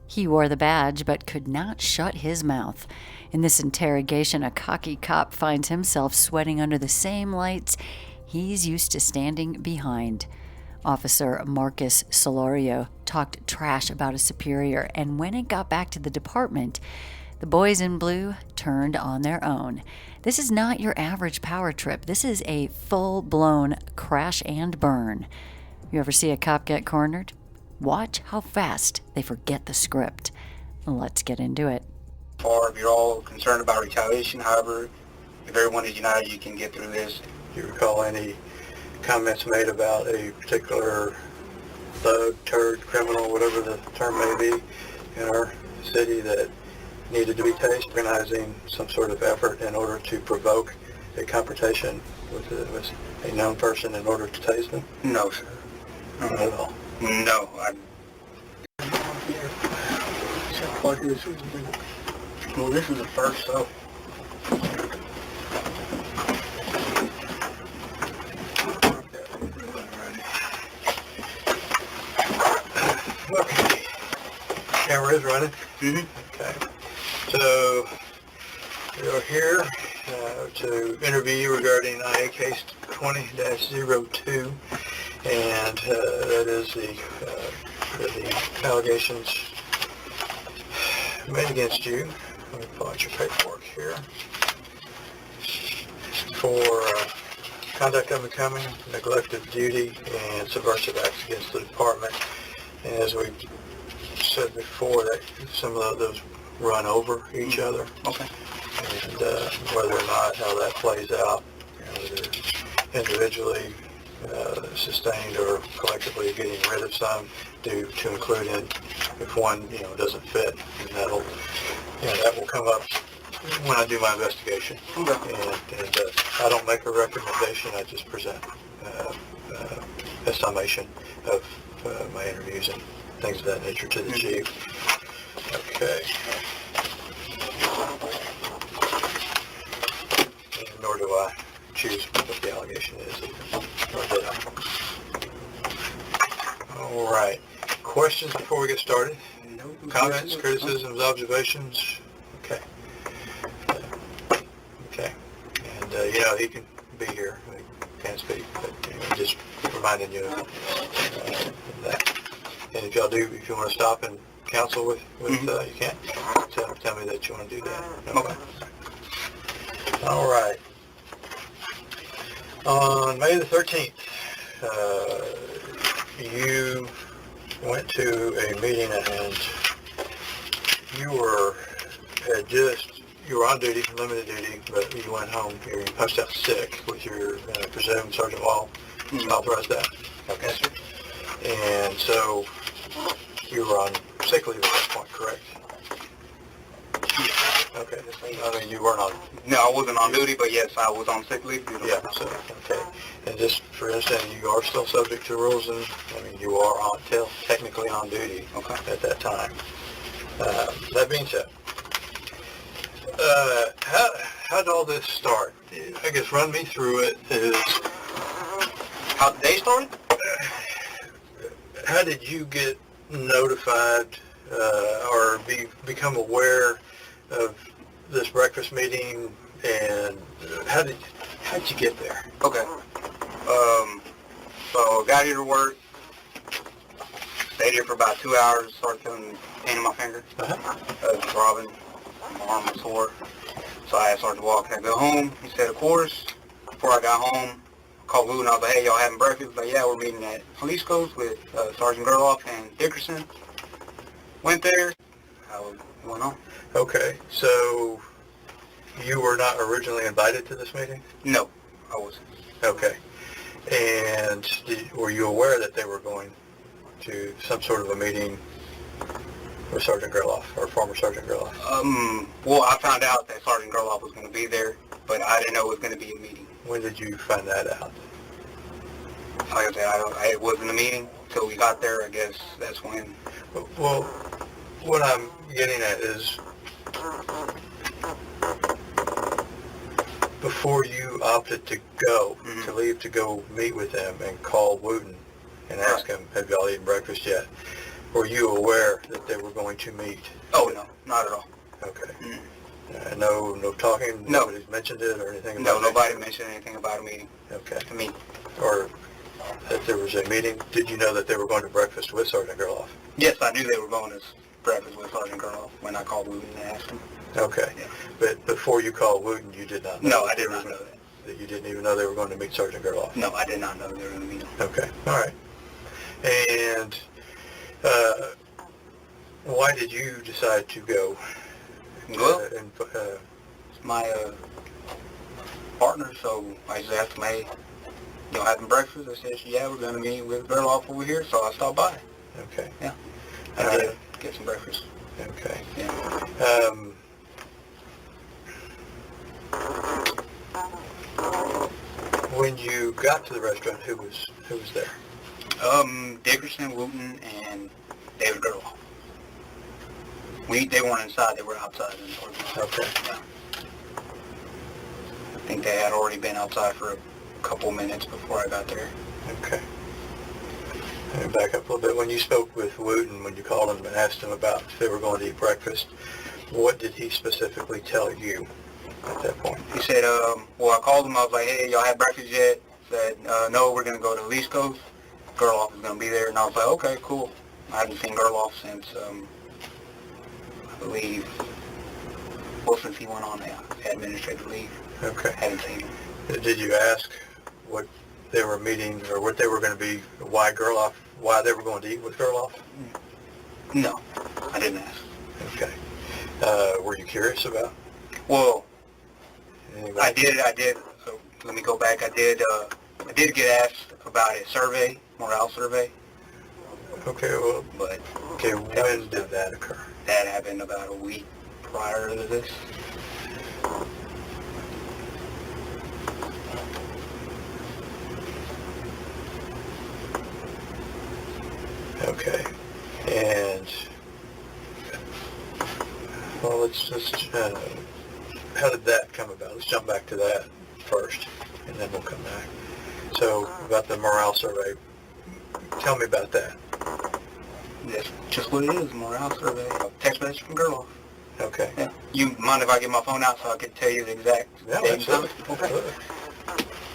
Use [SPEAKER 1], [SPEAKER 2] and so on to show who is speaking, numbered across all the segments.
[SPEAKER 1] He wore the badge but could not shut his mouth. In this interrogation, a cocky cop finds himself sweating under the same lights he's used to standing behind. Officer Marcus Solorio talked trash about his superior, and when it got back to the department, the boys in blue turned on their own. This is not your average power trip. This is a full-blown crash and burn. You ever see a cop get cornered? Watch how fast they forget the script. Let's get into it.
[SPEAKER 2] Or if you're all concerned about retaliation, however, if everyone is united, you can get through this.
[SPEAKER 3] Do you recall any comments made about a particular thug, turd, criminal, whatever the term may be, in our city that needed to be tased, organizing some sort of effort in order to provoke a confrontation with a known person in order to tase them?
[SPEAKER 2] No, sir.
[SPEAKER 3] Not at all.
[SPEAKER 2] No. Well, this is the first, so.
[SPEAKER 3] Okay. Camera is running?
[SPEAKER 2] Mm-hmm.
[SPEAKER 3] Okay. So, you're here to interview you regarding IA case 20-02, and that is the allegations made against you. Let me pull out your paperwork here. For conduct unbecoming, neglect of duty, and subversive acts against the department. And as we said before, that some of those run over each other.
[SPEAKER 2] Okay.
[SPEAKER 3] And whether or not how that plays out, whether individually sustained or collectively getting rid of some to include in if one doesn't fit, and that will come up when I do my investigation.
[SPEAKER 2] Okay.
[SPEAKER 3] And I don't make a recommendation, I just present a summation of my interviews and things of that nature to the chief. Okay. And nor do I choose what the allegation is either. Nor did I. All right. Questions before we get started?
[SPEAKER 2] No.
[SPEAKER 3] Comments, criticisms, observations? Okay. Okay. And, he can be here. He can't speak, but just reminding you of that. And if you want to stop and counsel with you can. Tell me that you want to do that. Okay. All right. On May the 13th, you went to a meeting and you were on duty, limited duty, but you went home. You posted out sick with your presumed Sergeant Wall. Authorized that. Okay.
[SPEAKER 2] Yes, sir.
[SPEAKER 3] And so you were on sick leave at that point, correct? Okay. I mean, you weren't on.
[SPEAKER 2] No, I wasn't on duty, but yes, I was on sick leave.
[SPEAKER 3] Yeah. So okay. And just for understanding, you are still subject to rules, and you are technically on duty.
[SPEAKER 2] Okay.
[SPEAKER 3] At that time. That being said, how did all this start? I guess run me through it.
[SPEAKER 2] How the day started?
[SPEAKER 3] How did you get notified or become aware of this breakfast meeting, and how'd you get there?
[SPEAKER 2] Okay. So got here to work, stayed here for about 2 hours, started feeling pain in my finger. Throbbing, my arm was sore. So I started to walk. I go home, he said, of course. Before I got home, I called Lou and I was like, hey, y'all having breakfast? Like, yeah, we're meeting at Police Coast with Sergeant Gerloff and Dickerson. Went there. I went on.
[SPEAKER 3] Okay, so you were not originally invited to this meeting?
[SPEAKER 2] No, I wasn't.
[SPEAKER 3] Okay. And were you aware that they were going to some sort of a meeting with Sergeant Gerloff, or former Sergeant Gerloff?
[SPEAKER 2] Well, I found out that Sergeant Gerloff was going to be there, but I didn't know it was going to be a meeting.
[SPEAKER 3] When did you find that out?
[SPEAKER 2] Like I said, it wasn't a meeting until we got there. I guess that's when.
[SPEAKER 3] Well, what I'm getting at is, before you opted to go, to leave to go meet with him and call Wooten and ask him, have y'all eaten breakfast yet? Were you aware that they were going to meet?
[SPEAKER 2] Oh, no, not at all.
[SPEAKER 3] Okay.
[SPEAKER 2] Mm.
[SPEAKER 3] No talking?
[SPEAKER 2] No.
[SPEAKER 3] Nobody's mentioned it or anything about
[SPEAKER 2] No,
[SPEAKER 3] it?
[SPEAKER 2] nobody mentioned anything about a meeting
[SPEAKER 3] Okay.
[SPEAKER 2] to me.
[SPEAKER 3] Or that there was a meeting? Did you know that they were going to breakfast with Sergeant Gerloff?
[SPEAKER 2] Yes, I knew they were going to breakfast with Sergeant Gerloff when I called Wooten and asked him.
[SPEAKER 3] Okay.
[SPEAKER 2] Yeah.
[SPEAKER 3] But before you called Wooten, you did not know?
[SPEAKER 2] No, I did not know that.
[SPEAKER 3] That you didn't even know they were going to meet Sergeant Gerloff?
[SPEAKER 2] No, I did not know they were going to meet him.
[SPEAKER 3] Okay. All right. And why did you decide to go?
[SPEAKER 2] Well, it's my partner, so I just asked him, hey, having breakfast? I said, yeah, we're going to meet with Gerloff over here, so I stopped by.
[SPEAKER 3] Okay.
[SPEAKER 2] Yeah. I did get some breakfast.
[SPEAKER 3] Okay.
[SPEAKER 2] Yeah.
[SPEAKER 3] When you got to the restaurant, who was there?
[SPEAKER 2] Dickerson, Wooten, and David Gerloff. They weren't inside, they were outside in the organization.
[SPEAKER 3] Okay.
[SPEAKER 2] Yeah. I think they had already been outside for a couple minutes before I got there.
[SPEAKER 3] Okay. Let me back up a little bit. When you spoke with Wooten, when you called him and asked him about if they were going to eat breakfast, what did he specifically tell you at that point?
[SPEAKER 2] He said, well, I called him, I was like, hey, y'all had breakfast yet? Said, no, we're going to go to the East Coast. Gerloff is going to be there. And I was like, okay, cool. I haven't seen Gerloff since, I believe, since he went on administrative leave.
[SPEAKER 3] Okay.
[SPEAKER 2] I haven't seen him.
[SPEAKER 3] Did you ask what they were meeting or what they were going to be, why they were going to eat with Gerloff?
[SPEAKER 2] No, I didn't ask.
[SPEAKER 3] Okay. Were you curious about?
[SPEAKER 2] Well,
[SPEAKER 3] Anybody?
[SPEAKER 2] I did. So let me go back. I did get asked about a survey, morale survey.
[SPEAKER 3] Okay, well,
[SPEAKER 2] But
[SPEAKER 3] okay, when did that occur?
[SPEAKER 2] that happened about a week prior to this.
[SPEAKER 3] Okay, and well, let's how did that come about? Let's jump back to that first, and then we'll come back. So about the morale survey, tell me about that.
[SPEAKER 2] That's just what it is, morale survey. A text message from Gerloff.
[SPEAKER 3] Okay.
[SPEAKER 2] Yeah. You mind if I get my phone out so I can tell you the exact
[SPEAKER 3] Yeah,
[SPEAKER 2] date and time?
[SPEAKER 3] absolutely.
[SPEAKER 2] Okay.
[SPEAKER 3] Absolutely.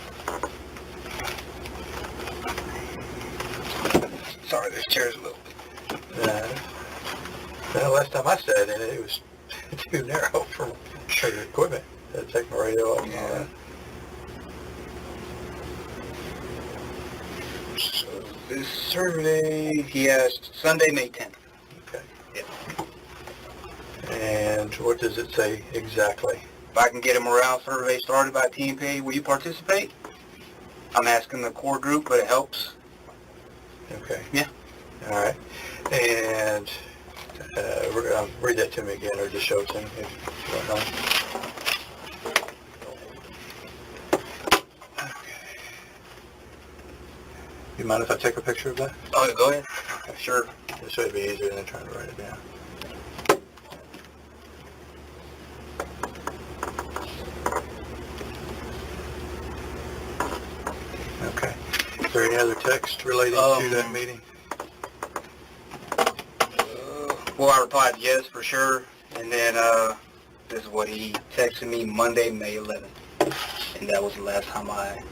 [SPEAKER 2] Sorry, this chair's a little...
[SPEAKER 3] Well, last time I sat in it, it was too narrow for your equipment. Had to take my radio off and all that.
[SPEAKER 2] So this survey, he asked Sunday, May 10th.
[SPEAKER 3] Okay.
[SPEAKER 2] Yeah.
[SPEAKER 3] And what does it say exactly?
[SPEAKER 2] If I can get a morale survey started by TMPA, will you participate? I'm asking the core group, but it helps.
[SPEAKER 3] Okay.
[SPEAKER 2] Yeah.
[SPEAKER 3] All right. And read that to me again, or just show it to me if you don't mind. Okay. You mind if I take a picture of that?
[SPEAKER 2] Oh, go ahead. Okay. Sure.
[SPEAKER 3] This way it'd be easier than trying to write it down. Okay. Is there any other text relating to that meeting?
[SPEAKER 2] Well, I replied yes, for sure. And then this is what he texted me Monday, May 11th. And that was the last time I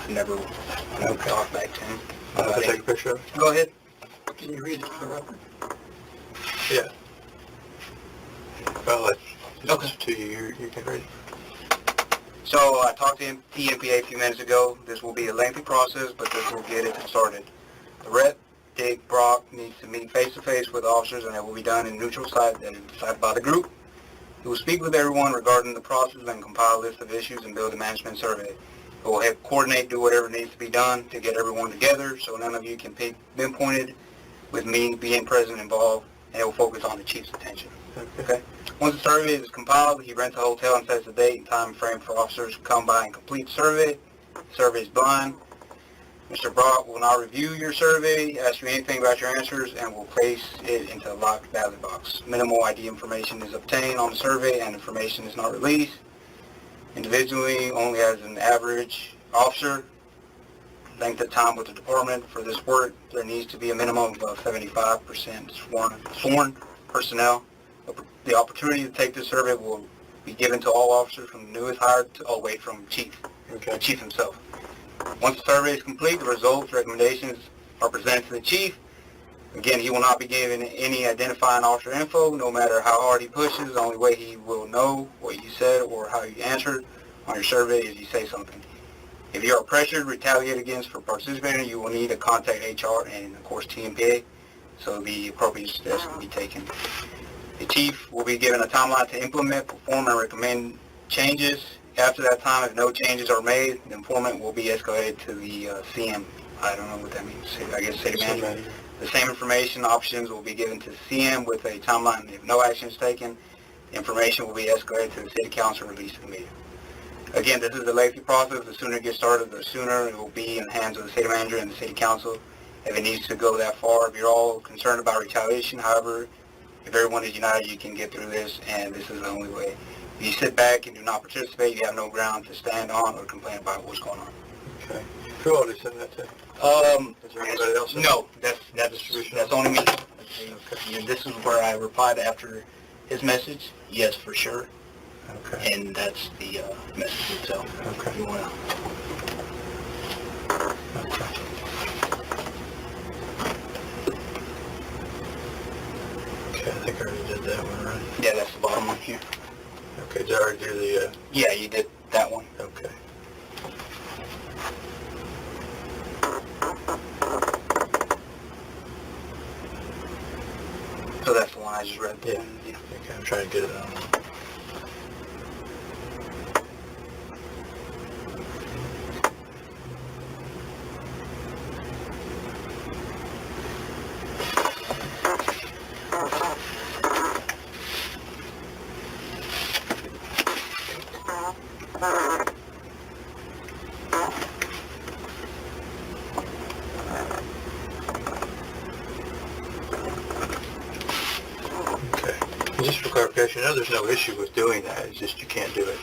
[SPEAKER 2] never talked back to him.
[SPEAKER 3] Mind if I take a picture of it?
[SPEAKER 2] Go ahead.
[SPEAKER 3] Can you read it for the record? Yeah. Well, it's
[SPEAKER 2] Okay.
[SPEAKER 3] to you. You can read it.
[SPEAKER 2] So I talked to TMPA a few minutes ago. This will be a lengthy process, but this will get it started. The rep, Dick Brock, needs to meet face-to-face with officers, and it will be done in neutral site that is decided by the group. He will speak with everyone regarding the process and compile a list of issues and build a management survey. He will coordinate, do whatever needs to be done to get everyone together so none of you can pinpoint it with me being present involved, and it will focus on the chief's attention. Okay? Once the survey is compiled, he rents a hotel and sets a date and time frame for officers to come by and complete the survey. The survey is blind. Mr. Brock will now review your survey, ask you anything about your answers, and will place it into a locked ballot box. Minimal ID information is obtained on the survey, and information is not released individually, only as an average officer. length of time with the department for this work, there needs to be a minimum of 75% sworn personnel. The opportunity to take this survey will be given to all officers from the newest hire to, from chief, the chief himself. Once the survey is complete, the results, recommendations are presented to the chief. Again, he will not be given any identifying officer info, no matter how hard he pushes. The only way he will know what you said or how you answered on your survey is you say something. If you are pressured, retaliated against for participating, you will need to contact HR and, of course, TMPA, so the appropriate steps will be taken. The chief will be given a timeline to implement, perform, and recommend changes. After that time, if no changes are made, the informant will be escalated to the CM. I don't know what that means. I guess city manager. The same information options will be given to CM with a timeline. If no action is taken, the information will be escalated to the city council and released to the media. Again, this is a lengthy process. The sooner it gets started, the sooner it will be in the hands of the city manager and the city council if it needs to go that far. If you're all concerned about retaliation, however, if everyone is united, you can get through this, and this is the only way. If you sit back and do not participate, you have no ground to stand on or complain about what's going on.
[SPEAKER 3] Okay. Who all did you send that to?
[SPEAKER 2] Is
[SPEAKER 3] there anybody else?
[SPEAKER 2] No, that's only me. Okay. And this is where I replied after his message, yes, for sure.
[SPEAKER 3] Okay.
[SPEAKER 2] And that's the message itself.
[SPEAKER 3] Okay.
[SPEAKER 2] You wanna...
[SPEAKER 3] Okay. Okay, I think I already did that one, right?
[SPEAKER 2] Yeah, that's the bottom one here.
[SPEAKER 3] Okay, did I already do the...
[SPEAKER 2] Yeah, you did that one.
[SPEAKER 3] Okay.
[SPEAKER 2] So that's the one I just read.
[SPEAKER 3] Yeah. Okay, I'm trying to get it on. Just for clarification, I know there's no issue with doing that, it's just you can't do it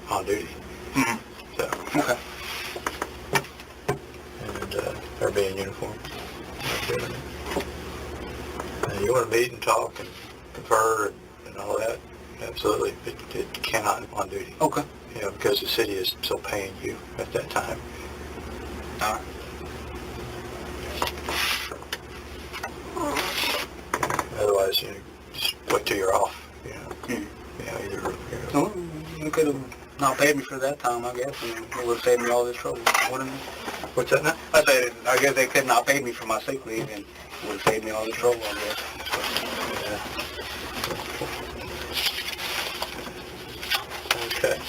[SPEAKER 3] on duty.
[SPEAKER 2] Mm-hmm.
[SPEAKER 3] So.
[SPEAKER 2] Okay.
[SPEAKER 3] And everybody in uniform. You want to meet and talk and confer and all that, absolutely. It cannot on duty.
[SPEAKER 2] Okay.
[SPEAKER 3] You know, because the city is still paying you at that time.
[SPEAKER 2] All right.
[SPEAKER 3] Otherwise, you know, just wait till you're off, you know.
[SPEAKER 2] Mm.
[SPEAKER 3] You know, either,
[SPEAKER 2] Well, you could have not paid me for that time, I guess, and it would have saved me all this trouble, wouldn't it?
[SPEAKER 3] What's that now?
[SPEAKER 2] I said, I guess they could not pay me for my sick leave, and it would have saved me all this trouble, I guess.
[SPEAKER 3] Yeah. Okay.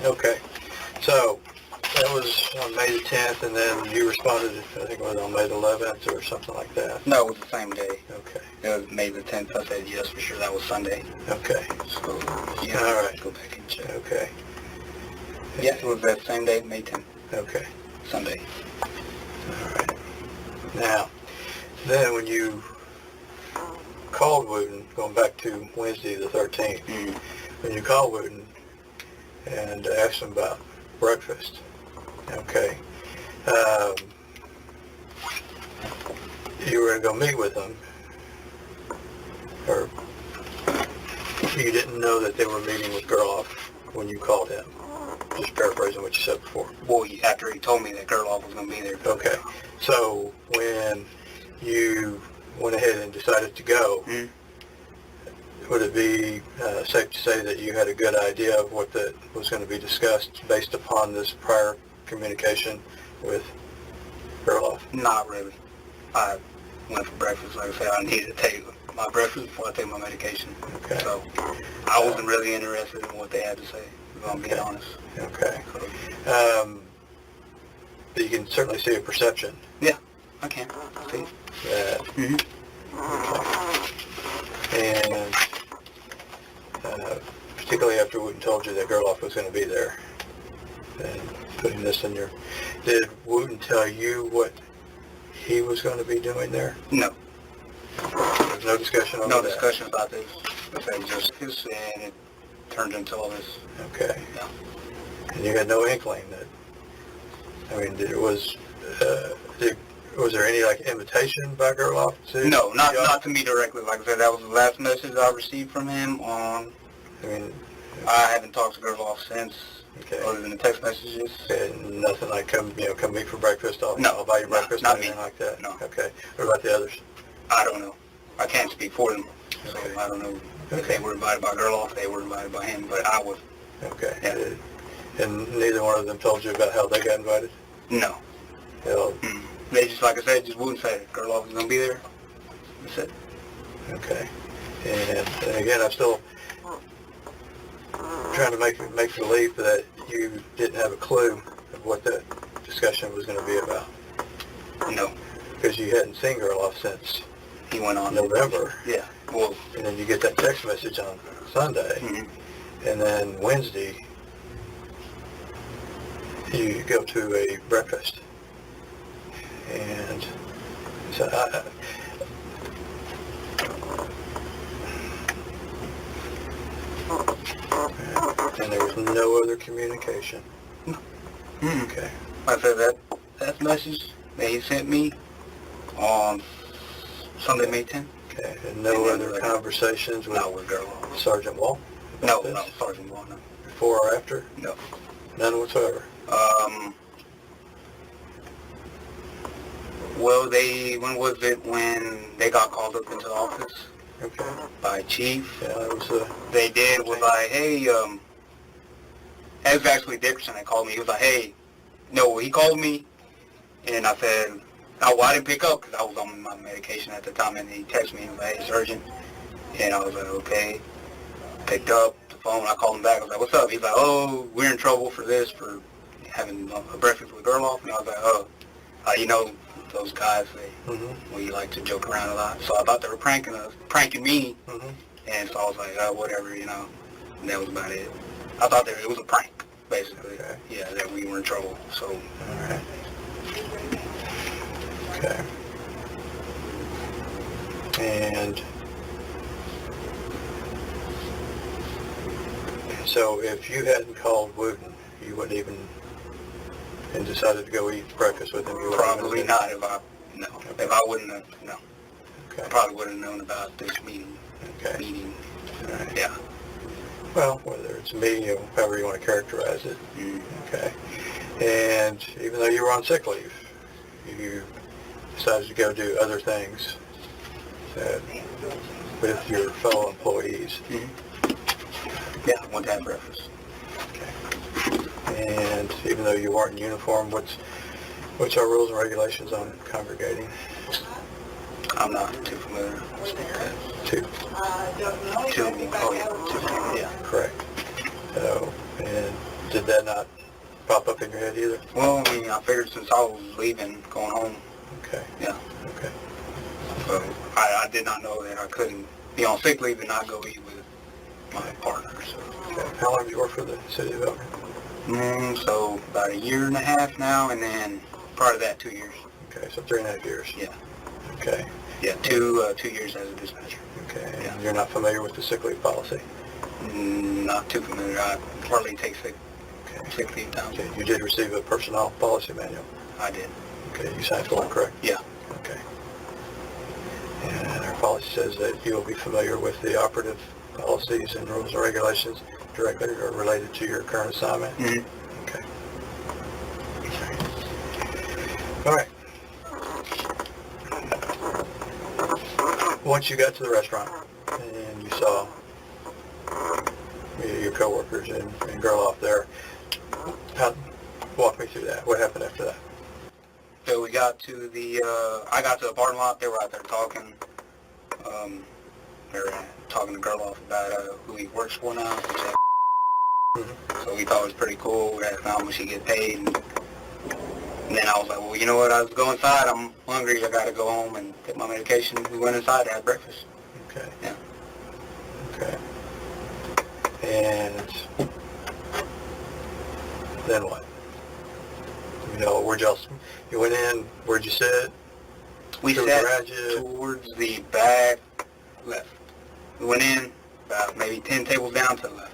[SPEAKER 3] Okay. So that was on May the 10th, and then you responded, I think it was on May the 11th or something like that.
[SPEAKER 2] No, it was the same day.
[SPEAKER 3] Okay.
[SPEAKER 2] It was May the 10th. I said yes for sure. That was Sunday.
[SPEAKER 3] Okay.
[SPEAKER 2] So, yeah,
[SPEAKER 3] all right.
[SPEAKER 2] Go back and check.
[SPEAKER 3] Okay.
[SPEAKER 2] Yeah, it was that same day, May 10th.
[SPEAKER 3] Okay.
[SPEAKER 2] Sunday.
[SPEAKER 3] All right. Now, then when you called Wooten, going back to Wednesday the 13th, when you called Wooten and asked him about breakfast, okay, you were going to go meet with him, or you didn't know that they were meeting with Gerloff when you called him? Just paraphrasing what you said before.
[SPEAKER 2] Well, after he told me that Gerloff was going to be there.
[SPEAKER 3] Okay. So when you went ahead and decided to go, would it be safe to say that you had a good idea of what that was going to be discussed based upon this prior communication with Gerloff?
[SPEAKER 2] Not really. I went for breakfast. Like I said, I needed to take my breakfast before I take my medication.
[SPEAKER 3] Okay.
[SPEAKER 2] So I wasn't really interested in what they had to say, if I'm being honest.
[SPEAKER 3] Okay. But you can certainly see a perception.
[SPEAKER 2] Yeah, I can. See?
[SPEAKER 3] That, and particularly after Wooten told you that Gerloff was going to be there, and putting this in your... Did Wooten tell you what he was going to be doing there?
[SPEAKER 2] No.
[SPEAKER 3] There's no discussion on that?
[SPEAKER 2] No discussion about this. Okay, just his saying turned into all this.
[SPEAKER 3] Okay.
[SPEAKER 2] Yeah.
[SPEAKER 3] And you had no inkling that, I mean, was there any, like, invitation by Gerloff to?
[SPEAKER 2] No, not to me directly. Like I said, that was the last message I received from him on...
[SPEAKER 3] I mean...
[SPEAKER 2] I haven't talked to Gerloff since,
[SPEAKER 3] Okay.
[SPEAKER 2] other than the text messages.
[SPEAKER 3] And nothing like come meet for breakfast, I'll buy you breakfast,
[SPEAKER 2] not
[SPEAKER 3] anything
[SPEAKER 2] me.
[SPEAKER 3] like that?
[SPEAKER 2] No.
[SPEAKER 3] Okay. What about the others?
[SPEAKER 2] I don't know. I can't speak for them, so
[SPEAKER 3] Okay.
[SPEAKER 2] I don't know if
[SPEAKER 3] Okay.
[SPEAKER 2] they were invited by Gerloff, they were invited by him, but I was.
[SPEAKER 3] Okay.
[SPEAKER 2] Yeah.
[SPEAKER 3] And neither one of them told you about how they got invited?
[SPEAKER 2] No.
[SPEAKER 3] Hell,
[SPEAKER 2] They just, like I said, just wouldn't say it. Gerloff was going to be there. That's it.
[SPEAKER 3] okay. And again, I'm still trying to make believe that you didn't have a clue of what that discussion was going to be about.
[SPEAKER 2] No.
[SPEAKER 3] Because you hadn't seen Gerloff since
[SPEAKER 2] He went on.
[SPEAKER 3] November.
[SPEAKER 2] Yeah. Well,
[SPEAKER 3] And then you get that text message on Sunday. And then Wednesday, you go to a breakfast. And so and there was no other communication. Okay.
[SPEAKER 2] like I said, that message that he sent me on Sunday, May 10th.
[SPEAKER 3] Okay. And no other conversations with
[SPEAKER 2] With Gerloff.
[SPEAKER 3] Sergeant Wall?
[SPEAKER 2] No,
[SPEAKER 3] about
[SPEAKER 2] no,
[SPEAKER 3] this?
[SPEAKER 2] Sergeant Wall, no.
[SPEAKER 3] Before or after?
[SPEAKER 2] No.
[SPEAKER 3] None whatsoever?
[SPEAKER 2] Well, when was it when they got called up into the office
[SPEAKER 3] Okay.
[SPEAKER 2] by Chief?
[SPEAKER 3] Yeah, that was
[SPEAKER 2] They did was like, hey, it was actually Dickerson that called me. He was like, hey, no, he called me, and I said, oh, well, I didn't pick up because I was on my medication at the time, and he texted me and was like, hey, it's urgent, and I was like, okay. Picked up the phone, I called him back, I was like, what's up? He's like, oh, we're in trouble for this, for having a breakfast with Gerloff, and I was like, oh, you know, those guys, we like to joke around a lot, so I thought they were pranking me, and so I was like, oh, whatever, you know, and that was about it. I thought it was a prank, basically, yeah, that we were in trouble, so.
[SPEAKER 3] All right. Okay. And so if you hadn't called Wooten, you wouldn't even, and decided to go eat breakfast with him? You wouldn't
[SPEAKER 2] Probably
[SPEAKER 3] even-
[SPEAKER 2] not if I wouldn't have, no.
[SPEAKER 3] Okay.
[SPEAKER 2] I probably would have known about this meeting.
[SPEAKER 3] Okay. All right.
[SPEAKER 2] Yeah.
[SPEAKER 3] Well, whether it's me or however you want to characterize it. Okay. And even though you were on sick leave, you decided to go do other things with your fellow employees.
[SPEAKER 2] Yeah, one time breakfast.
[SPEAKER 3] Okay. And even though you weren't in uniform, what's our rules and regulations on congregating?
[SPEAKER 2] I'm not too familiar with that.
[SPEAKER 3] Two.
[SPEAKER 2] Yeah.
[SPEAKER 3] Correct. So, and did that not pop up in your head either?
[SPEAKER 2] Well, I mean, I figured since I was leaving, going home,
[SPEAKER 3] Okay.
[SPEAKER 2] yeah.
[SPEAKER 3] Okay.
[SPEAKER 2] So I did not know that I couldn't be on sick leave and not go eat with my partner. So,
[SPEAKER 3] Okay. How long did you work for the city of Elgin?
[SPEAKER 2] So about 1.5 years now, and then prior to that, 2 years.
[SPEAKER 3] Okay, so 3.5 years.
[SPEAKER 2] Yeah.
[SPEAKER 3] Okay.
[SPEAKER 2] Yeah, 2 years as a dispatcher.
[SPEAKER 3] Okay. And
[SPEAKER 2] Yeah.
[SPEAKER 3] you're not familiar with the sick leave policy?
[SPEAKER 2] Not too familiar. I hardly take sick leave time.
[SPEAKER 3] Okay. You did receive a personnel policy manual?
[SPEAKER 2] I did.
[SPEAKER 3] Okay. You signed for it, correct?
[SPEAKER 2] Yeah.
[SPEAKER 3] Okay. And our policy says that you will be familiar with the operative policies and rules and regulations directly or related to your current assignment? Okay. All right. Once you got to the restaurant and you saw your coworkers and Gerloff there, walk me through that. What happened after that?
[SPEAKER 2] So we got to I got to the parking lot. They were out there talking. They were talking to Gerloff about who he works for now. So we thought it was pretty cool. We asked how much he get paid. And then I was like, well, you know what? I was going inside. I'm hungry. I got to go home and take my medication. We went inside to have breakfast.
[SPEAKER 3] Okay.
[SPEAKER 2] Yeah.
[SPEAKER 3] Okay. And then what? You know, you went in, where'd you sit?
[SPEAKER 2] We
[SPEAKER 3] To the
[SPEAKER 2] sat
[SPEAKER 3] garage,
[SPEAKER 2] towards the back left. We went in about maybe 10 tables down to the left.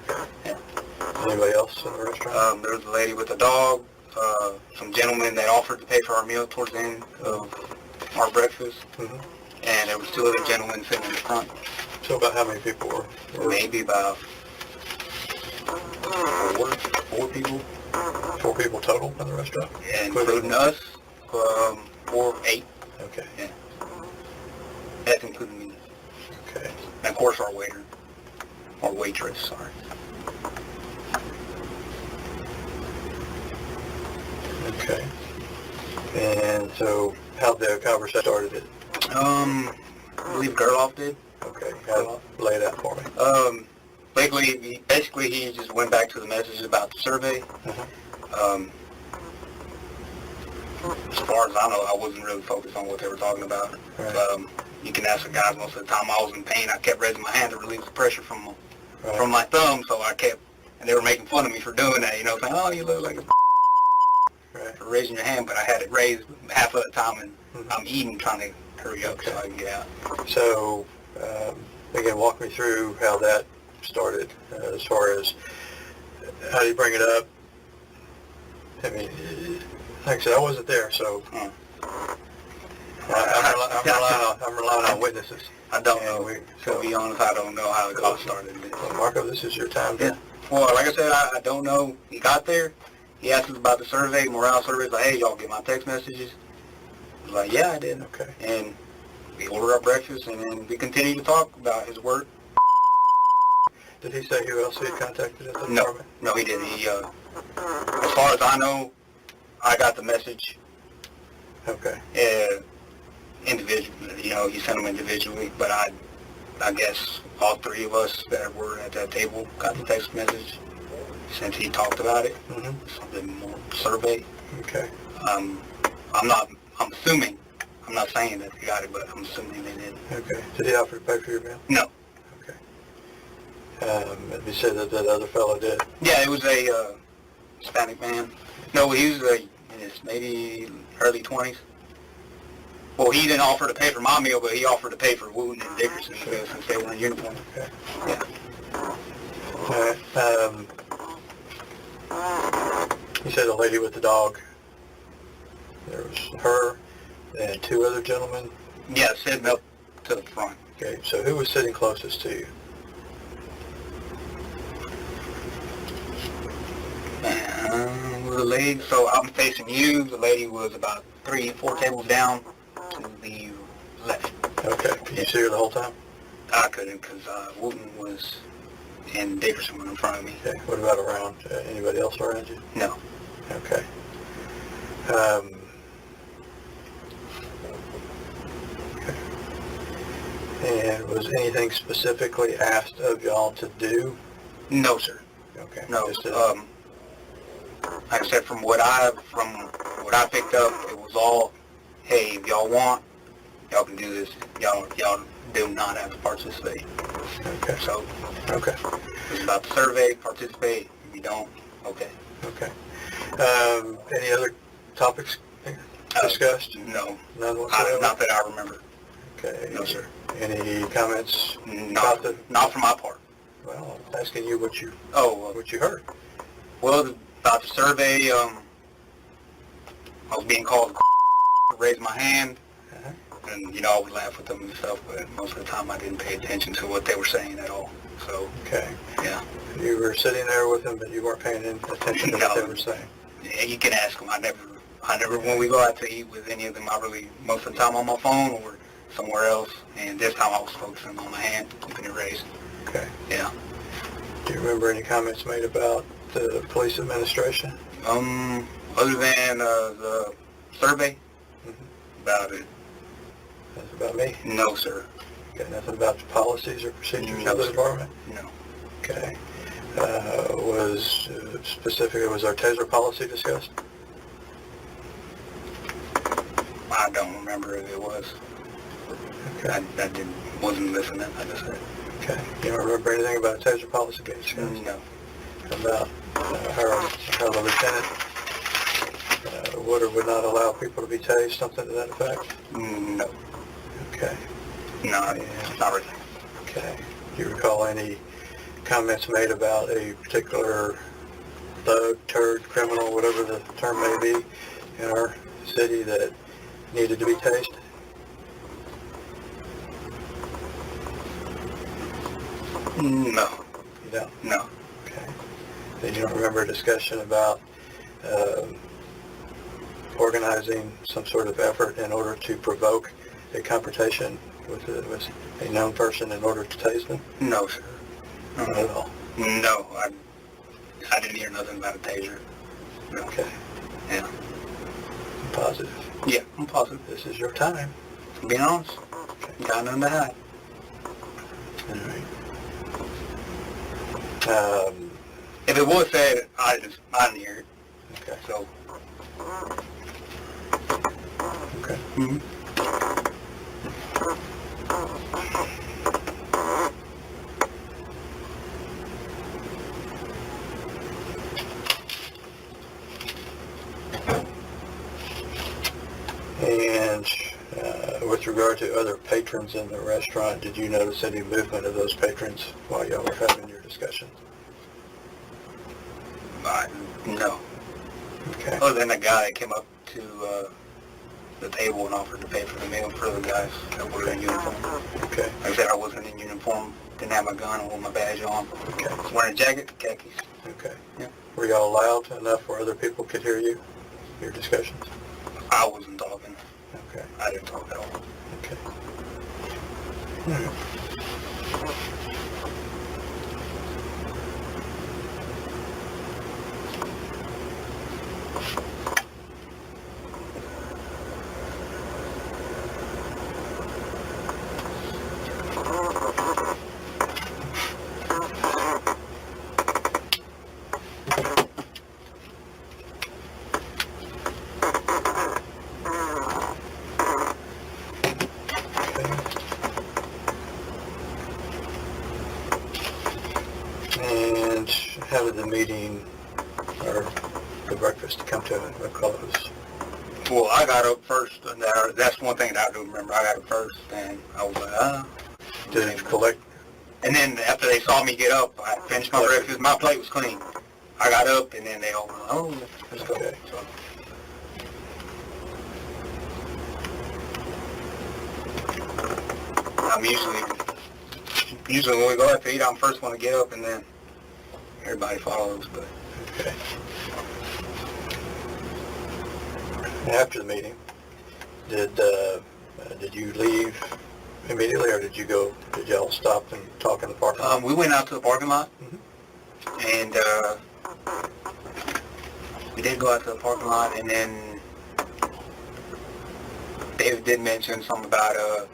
[SPEAKER 2] Yeah.
[SPEAKER 3] Anybody else in the restaurant?
[SPEAKER 2] There was a lady with a dog, some gentlemen that offered to pay for our meal towards the end of our breakfast, and there was 2 other gentlemen sitting in the front.
[SPEAKER 3] So about how many people were?
[SPEAKER 2] Maybe about 4 people.
[SPEAKER 3] 4 people total in the restaurant?
[SPEAKER 2] Yeah, including us, 4, 8.
[SPEAKER 3] Okay.
[SPEAKER 2] Yeah. That's including me.
[SPEAKER 3] Okay.
[SPEAKER 2] And of course our waiter. Or waitress, sorry.
[SPEAKER 3] Okay. And so how'd the conversation started it?
[SPEAKER 2] I believe Gerloff did.
[SPEAKER 3] Okay. Lay it out for me.
[SPEAKER 2] Basically he just went back to the messages about the survey. As far as I know, I wasn't really focused on what they were talking about.
[SPEAKER 3] Right.
[SPEAKER 2] You can ask the guys, most of the time I was in pain. I kept raising my hand to relieve the pressure from my thumb, so I kept, and they were making fun of me for doing that, saying, oh, you look like a for raising your hand, but I had it raised half of the time, and I'm eating, trying to hurry up so I can get out.
[SPEAKER 3] So, again, walk me through how that started, as far as how do you bring it up? I mean, like I said, I wasn't there, so I'm relying on witnesses.
[SPEAKER 2] I don't know. To be honest, I don't know how it got started.
[SPEAKER 3] Well, Marco, this is your time.
[SPEAKER 2] Yeah. Well, like I said, I don't know. He got there. He asked us about the survey, morale survey. Like, hey, y'all get my text messages? I was like, yeah, I did.
[SPEAKER 3] Okay.
[SPEAKER 2] And we ordered our breakfast, and then we continued to talk about his work.
[SPEAKER 3] Did he say who else he had contacted at the department?
[SPEAKER 2] No, he didn't. He, as far as I know, I got the message.
[SPEAKER 3] Okay.
[SPEAKER 2] Individually, he sent them individually, but I guess all 3 of us that were at that table got the text message since he talked about it. Something more survey.
[SPEAKER 3] Okay.
[SPEAKER 2] I'm assuming, I'm not saying that they got it, but I'm assuming they did.
[SPEAKER 3] Okay. Did he offer to pay for your meal?
[SPEAKER 2] No.
[SPEAKER 3] Okay. You said that other fellow did?
[SPEAKER 2] Yeah, it was a Hispanic man. No, he was in his maybe early 20s. Well, he didn't offer to pay for my meal, but he offered to pay for Wooten and Dickerson since they were in uniform.
[SPEAKER 3] Okay.
[SPEAKER 2] Yeah.
[SPEAKER 3] All right. You said the lady with the dog. There was her and 2 other gentlemen.
[SPEAKER 2] Yeah, sitting up to the front.
[SPEAKER 3] Okay. So who was sitting closest to you?
[SPEAKER 2] The lady, so I'm facing you. The lady was about 3, 4 tables down to the left.
[SPEAKER 3] Okay. Could you see her the whole time?
[SPEAKER 2] I couldn't because Wooten was and Dickerson was in front of me.
[SPEAKER 3] Okay. What about around? Anybody else around you?
[SPEAKER 2] No.
[SPEAKER 3] Okay. And was anything specifically asked of y'all to do?
[SPEAKER 2] No, sir.
[SPEAKER 3] Okay.
[SPEAKER 2] No.
[SPEAKER 3] Just,
[SPEAKER 2] like I said, from what I picked up, it was all, hey, if y'all want, y'all can do this. Y'all do not have to participate.
[SPEAKER 3] Okay.
[SPEAKER 2] So.
[SPEAKER 3] Okay.
[SPEAKER 2] It's about the survey. Participate. If you don't, okay.
[SPEAKER 3] Okay. Any other topics discussed?
[SPEAKER 2] No.
[SPEAKER 3] None whatsoever?
[SPEAKER 2] Not that I remember.
[SPEAKER 3] Okay.
[SPEAKER 2] No, sir.
[SPEAKER 3] Any comments?
[SPEAKER 2] Not for my part.
[SPEAKER 3] Well, I'm asking you what you heard.
[SPEAKER 2] Well, about the survey, I was being called to raise my hand, and I would laugh with them and stuff, but most of the time I didn't pay attention to what they were saying at all. So.
[SPEAKER 3] Okay.
[SPEAKER 2] Yeah.
[SPEAKER 3] You were sitting there with them, but you weren't paying any attention to what they were saying.
[SPEAKER 2] Yeah, you can ask them. I never, when we go out to eat with any of them, most of the time on my phone or somewhere else, and this time I was focusing on my hand, keeping it raised.
[SPEAKER 3] Okay.
[SPEAKER 2] Yeah.
[SPEAKER 3] Do you remember any comments made about the police administration?
[SPEAKER 2] Other than the survey? About it.
[SPEAKER 3] That's about me?
[SPEAKER 2] No, sir.
[SPEAKER 3] Okay, nothing about the policies or procedures of the department?
[SPEAKER 2] No.
[SPEAKER 3] Okay. Was our taser policy discussed?
[SPEAKER 2] I don't remember if it was.
[SPEAKER 3] Okay.
[SPEAKER 2] I wasn't listening, I just said.
[SPEAKER 3] Okay. You don't remember anything about a taser policy being discussed?
[SPEAKER 2] No.
[SPEAKER 3] About how the lieutenant would or would not allow people to be tased, something to that effect?
[SPEAKER 2] No.
[SPEAKER 3] Okay.
[SPEAKER 2] No, not really.
[SPEAKER 3] Okay. Do you recall any comments made about a particular thug, turd, criminal, whatever the term may be, in our city that needed to be tased?
[SPEAKER 2] No.
[SPEAKER 3] You don't?
[SPEAKER 2] No.
[SPEAKER 3] Okay. Then you don't remember a discussion about organizing some sort of effort in order to provoke a confrontation with a known person in order to tase them?
[SPEAKER 2] No, sir.
[SPEAKER 3] Not at all.
[SPEAKER 2] No, I didn't hear nothing about a taser. No.
[SPEAKER 3] Okay.
[SPEAKER 2] Yeah.
[SPEAKER 3] I'm positive.
[SPEAKER 2] Yeah, I'm positive.
[SPEAKER 3] This is your time.
[SPEAKER 2] Being honest,
[SPEAKER 3] Okay.
[SPEAKER 2] got nothing to hide.
[SPEAKER 3] All right.
[SPEAKER 2] If it was said, I didn't hear it.
[SPEAKER 3] Okay.
[SPEAKER 2] So.
[SPEAKER 3] Okay.
[SPEAKER 2] Mm-hmm.
[SPEAKER 3] And with regard to other patrons in the restaurant, did you notice any movement of those patrons while y'all were having your discussion?
[SPEAKER 2] No.
[SPEAKER 3] Okay.
[SPEAKER 2] Other than the guy that came up to the table and offered to pay for the meal for the guys that were in uniform.
[SPEAKER 3] Okay.
[SPEAKER 2] Like I said, I wasn't in uniform, didn't have my gun or my badge on.
[SPEAKER 3] Okay.
[SPEAKER 2] Was wearing a jacket, khakis.
[SPEAKER 3] Okay.
[SPEAKER 2] Yeah.
[SPEAKER 3] Were y'all loud enough where other people could hear you, your discussions?
[SPEAKER 2] I wasn't talking.
[SPEAKER 3] Okay.
[SPEAKER 2] I didn't talk at all.
[SPEAKER 3] Okay. All right. And how did the meeting or the breakfast come to a close?
[SPEAKER 2] Well, I got up first, and that's one thing that I do remember. I got up first, and I was like,
[SPEAKER 3] Did it collect?
[SPEAKER 2] And then after they saw me get up, I finished my breakfast. My plate was clean. I got up, and then they all went, oh, let's go.
[SPEAKER 3] Okay.
[SPEAKER 2] So, I'm usually when we go out to eat, I'm the first one to get up, and then everybody follows. But
[SPEAKER 3] Okay. After the meeting, did you leave immediately, or did y'all stop and talk in the parking lot?
[SPEAKER 2] we went out to the parking lot, and we did go out to the parking lot, and then David did mention something about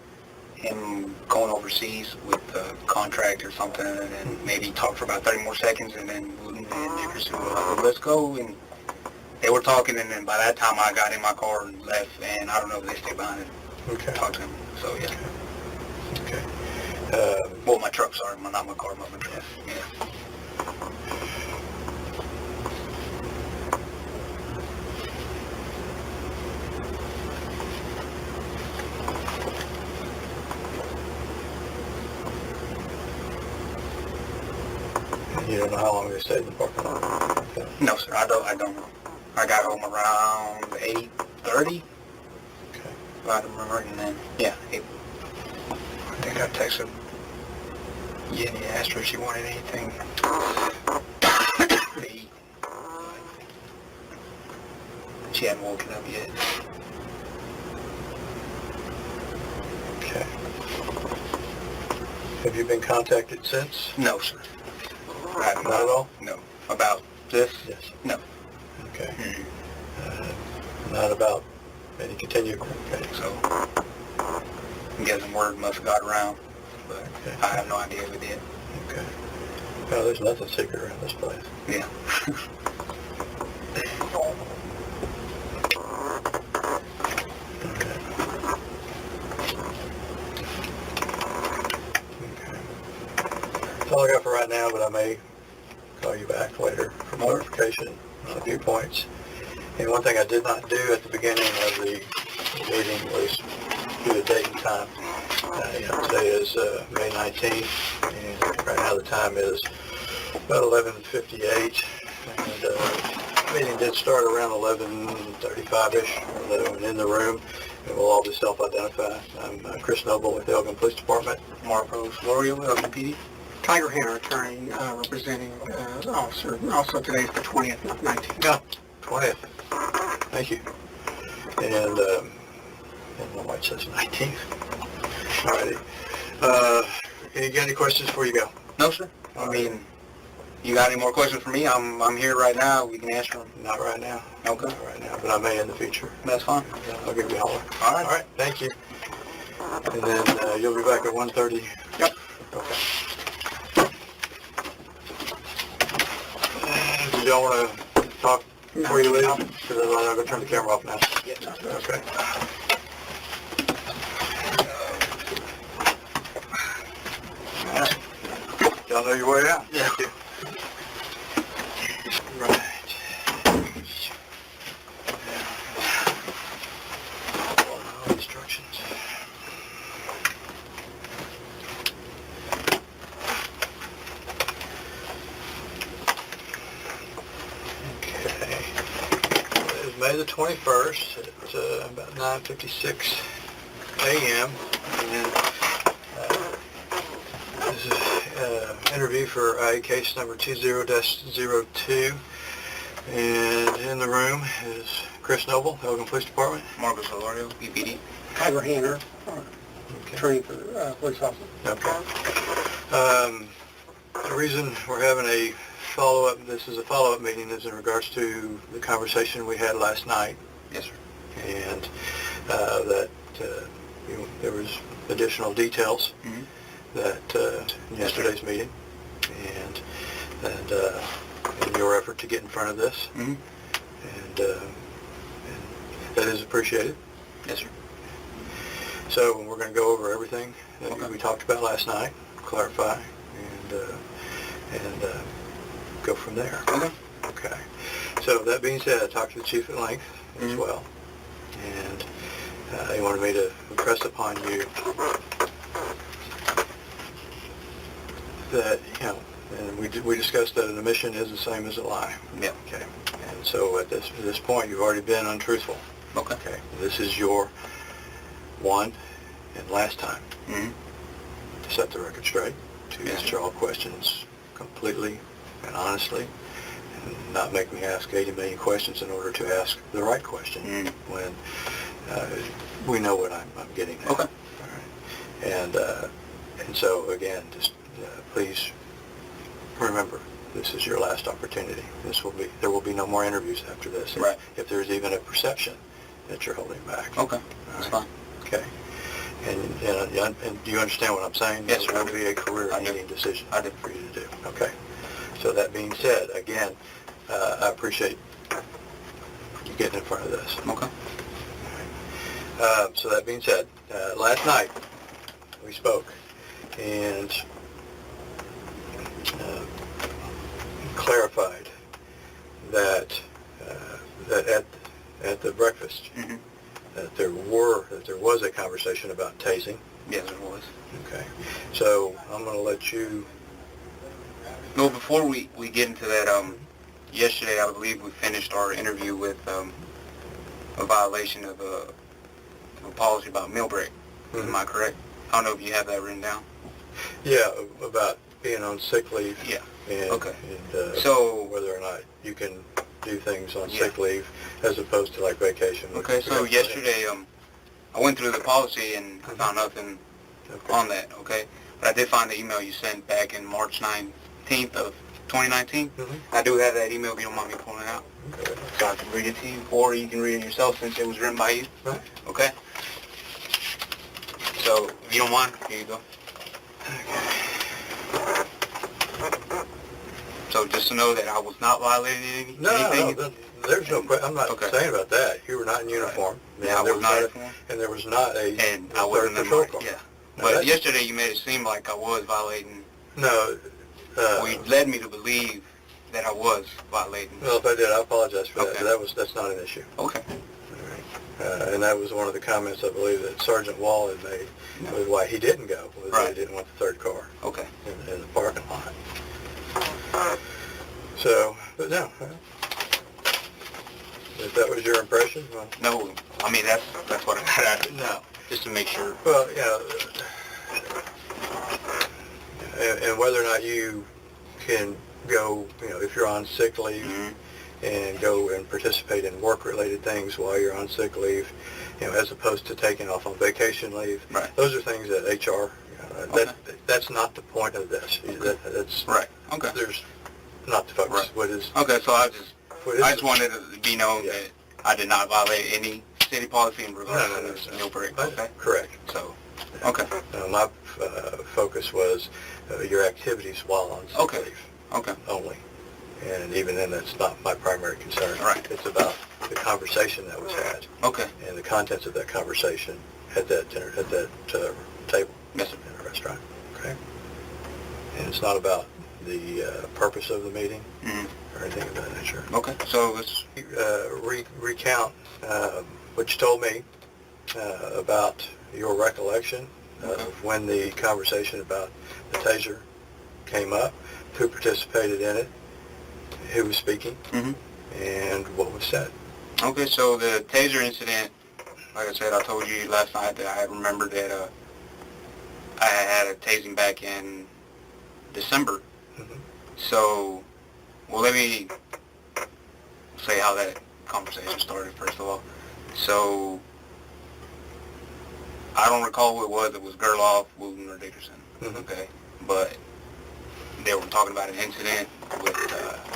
[SPEAKER 2] him going overseas with a contract or something, and then maybe talk for about 30 more seconds, and then Nickerson was like, well, let's go, and they were talking, and then by that time I got in my car and left, and I don't know if they stayed behind and talked to him, so yeah.
[SPEAKER 3] Okay.
[SPEAKER 2] Well, my truck, sorry, not my car, but my truck, yeah.
[SPEAKER 3] You don't know how long they stayed in the parking lot? Okay.
[SPEAKER 2] No, sir, I don't know. I got home around 8:30,
[SPEAKER 3] Okay.
[SPEAKER 2] if I remember, and then, yeah, I think I texted Yenny, asked her if she wanted anything to eat. She hadn't woken up yet.
[SPEAKER 3] Okay. Have you been contacted since?
[SPEAKER 2] No, sir. I have
[SPEAKER 3] Not at all?
[SPEAKER 2] No. About this?
[SPEAKER 3] Yes.
[SPEAKER 2] No.
[SPEAKER 3] Okay.
[SPEAKER 2] Mm-hmm.
[SPEAKER 3] Not about any continued? Okay.
[SPEAKER 2] So, I'm guessing word must have got around, but
[SPEAKER 3] Okay.
[SPEAKER 2] I have no idea if it did.
[SPEAKER 3] Okay. Well, there's nothing secret around this place.
[SPEAKER 2] Yeah.
[SPEAKER 3] Okay. That's all I got for right now, but I may call you back later for clarification on a few points. And one thing I did not do at the beginning of the meeting was do the date and time. Today is May 19th, and right now the time is about 11:58, and meeting did start around 11:35-ish, in the room, and we'll all be self-identify. I'm Chris Noble with the Elgin Police Department.
[SPEAKER 2] Marcus Solorio, Elgin PD.
[SPEAKER 4] Tiger Hanner, attorney, representing officer. Also today's the 20th, not 19th.
[SPEAKER 3] No, 20th. Thank you. And my wife says 19th. All righty. You got any questions before you go?
[SPEAKER 2] No, sir. I mean, you got any more questions for me? I'm here right now. We can answer them.
[SPEAKER 3] Not right now.
[SPEAKER 2] Okay.
[SPEAKER 3] Not right now, but I may in the future.
[SPEAKER 2] That's fine.
[SPEAKER 3] I'll give you a holler.
[SPEAKER 2] All right.
[SPEAKER 3] All right. Thank you. And then you'll be back at 1:30.
[SPEAKER 2] Yep.
[SPEAKER 3] Okay. Do y'all want to talk before you leave? Because I'm going to turn the camera off now.
[SPEAKER 2] Yeah.
[SPEAKER 3] Okay. Y'all know your way out?
[SPEAKER 2] Yeah.
[SPEAKER 3] Thank you. Right. Follow instructions. Okay. It was May the 21st at about 9:56 a.m. And this is interview for IA case number 20-02. And in the room is Chris Noble, Elgin Police Department.
[SPEAKER 2] Marcus Solorio, EPD.
[SPEAKER 4] Tiger Hanner,
[SPEAKER 3] Okay.
[SPEAKER 4] attorney for police officer.
[SPEAKER 3] Okay. The reason we're having a follow-up, this is a follow-up meeting, is in regards to the conversation we had last night.
[SPEAKER 2] Yes, sir.
[SPEAKER 3] And that there was additional details
[SPEAKER 2] Mm-hmm.
[SPEAKER 3] that in yesterday's meeting, and in your effort to get in front of this,
[SPEAKER 2] Mm-hmm.
[SPEAKER 3] and that is appreciated.
[SPEAKER 2] Yes, sir.
[SPEAKER 3] So we're going to go over everything that
[SPEAKER 2] Okay.
[SPEAKER 3] we talked about last night, clarify, and go from there.
[SPEAKER 2] Okay.
[SPEAKER 3] Okay. So that being said, I talked to the chief at length as
[SPEAKER 2] Mhm.
[SPEAKER 3] well, and he wanted me to impress upon you that, and we discussed that an omission is the same as a lie.
[SPEAKER 2] Yeah.
[SPEAKER 3] Okay. And so at this point, you've already been untruthful.
[SPEAKER 2] Okay.
[SPEAKER 3] Okay. This is your one and last time
[SPEAKER 2] Mm-hmm.
[SPEAKER 3] to set the record straight, to
[SPEAKER 2] Yes,
[SPEAKER 3] answer all questions completely and honestly, and not make me ask 80 million questions in order to ask the right question when we know what I'm getting at.
[SPEAKER 2] Okay.
[SPEAKER 3] All right. And so again, just please remember, this is your last opportunity. There will be no more interviews after this.
[SPEAKER 2] Right.
[SPEAKER 3] If there's even a perception that you're holding back.
[SPEAKER 2] Okay.
[SPEAKER 3] All
[SPEAKER 2] That's
[SPEAKER 3] right?
[SPEAKER 2] fine.
[SPEAKER 3] Okay. And do you understand what I'm saying?
[SPEAKER 2] Yes, sir.
[SPEAKER 3] That will be a
[SPEAKER 2] I do.
[SPEAKER 3] career-ending decision
[SPEAKER 2] I do.
[SPEAKER 3] for you to do. Okay. So that being said, again, I appreciate you getting in front of this.
[SPEAKER 2] Okay.
[SPEAKER 3] So that being said, last night we spoke, and clarified that at the breakfast
[SPEAKER 2] Mm-hmm.
[SPEAKER 3] that there was a conversation about tasing.
[SPEAKER 2] Yes, it was.
[SPEAKER 3] Okay. So I'm going to let you.
[SPEAKER 2] No, before we get into that, yesterday I believe we finished our interview with a violation of a policy about meal break.
[SPEAKER 3] Mhm.
[SPEAKER 2] Am I correct? I don't know if you have that written down.
[SPEAKER 3] Yeah, about being on sick leave.
[SPEAKER 2] Yeah.
[SPEAKER 3] And,
[SPEAKER 2] Okay.
[SPEAKER 3] And
[SPEAKER 2] So-
[SPEAKER 3] whether or not you can do things on
[SPEAKER 2] Yeah.
[SPEAKER 3] sick leave as opposed to like vacation.
[SPEAKER 2] Okay, so yesterday I went through the policy and I found nothing
[SPEAKER 3] Okay.
[SPEAKER 2] on that, okay? But I did find the email you sent back in March 19th of 2019.
[SPEAKER 3] Mhm.
[SPEAKER 2] I do have that email if you don't mind me pulling it out.
[SPEAKER 3] Okay.
[SPEAKER 2] So I can read it to you, or you can read it yourself since it was written by you.
[SPEAKER 3] Right.
[SPEAKER 2] Okay? So, if you don't mind, here you go. So just to know that I was not violating
[SPEAKER 3] No,
[SPEAKER 2] anything.
[SPEAKER 3] there's no question. I'm not
[SPEAKER 2] Okay.
[SPEAKER 3] saying about that. You were not in uniform.
[SPEAKER 2] Yeah, I
[SPEAKER 3] There
[SPEAKER 2] was not in
[SPEAKER 3] a-
[SPEAKER 2] uniform.
[SPEAKER 3] And there was not a
[SPEAKER 2] And I
[SPEAKER 3] third
[SPEAKER 2] wasn't in
[SPEAKER 3] patrol
[SPEAKER 2] my,
[SPEAKER 3] car.
[SPEAKER 2] yeah.
[SPEAKER 3] Now
[SPEAKER 2] But
[SPEAKER 3] that-
[SPEAKER 2] yesterday you made it seem like I was violating.
[SPEAKER 3] No.
[SPEAKER 2] Well, you led me to believe that I was violating.
[SPEAKER 3] Well, if I did, I apologize for that.
[SPEAKER 2] Okay.
[SPEAKER 3] But that's not an issue.
[SPEAKER 2] Okay.
[SPEAKER 3] All right. And that was one of the comments I believe that Sergeant Wall had made with why he didn't go, was that he
[SPEAKER 2] Right.
[SPEAKER 3] didn't want the third car
[SPEAKER 2] Okay.
[SPEAKER 3] in the parking lot. So, but no. If that was your impression, well,
[SPEAKER 2] No, I mean, that's what I got out of it.
[SPEAKER 3] no.
[SPEAKER 2] Just to make sure.
[SPEAKER 3] Well, yeah. And whether or not you can go, if you're on sick leave,
[SPEAKER 2] Mm-hmm.
[SPEAKER 3] and go and participate in work-related things while you're on sick leave, as opposed to taking off on vacation leave.
[SPEAKER 2] Right.
[SPEAKER 3] Those are things that HR,
[SPEAKER 2] Okay.
[SPEAKER 3] that's not the point of this. That's
[SPEAKER 2] Right. Okay.
[SPEAKER 3] There's not the focus.
[SPEAKER 2] Right.
[SPEAKER 3] What is?
[SPEAKER 2] Okay, so I just wanted to be known
[SPEAKER 3] Yeah.
[SPEAKER 2] that I did not violate any city policy in regards to this meal break. Okay.
[SPEAKER 3] Correct.
[SPEAKER 2] So, okay.
[SPEAKER 3] My focus was your activities while on sick
[SPEAKER 2] Okay.
[SPEAKER 3] leave
[SPEAKER 2] Okay.
[SPEAKER 3] only. And even then, that's not my primary concern.
[SPEAKER 2] Right.
[SPEAKER 3] It's about the conversation that was had
[SPEAKER 2] Okay.
[SPEAKER 3] and the contents of that conversation at that dinner, at that table
[SPEAKER 2] Yes, sir.
[SPEAKER 3] in a restaurant. Okay. And it's not about the purpose of the meeting
[SPEAKER 2] Mm-hmm.
[SPEAKER 3] or anything of that nature.
[SPEAKER 2] Okay. So let's.
[SPEAKER 3] Recount what you told me about your recollection of when the conversation about the taser came up, who participated in it, who was speaking,
[SPEAKER 2] Mm-hmm.
[SPEAKER 3] and what was said.
[SPEAKER 2] Okay. So the taser incident, like I said, I told you last night that I remembered that I had a tasing back in December.
[SPEAKER 3] Mm-hmm.
[SPEAKER 2] So, well, let me say how that conversation started, first of all. So, I don't recall who it was. It was Gerloff, Wooten, or Dickerson.
[SPEAKER 3] Mhm.
[SPEAKER 2] Okay? But they were talking about an incident with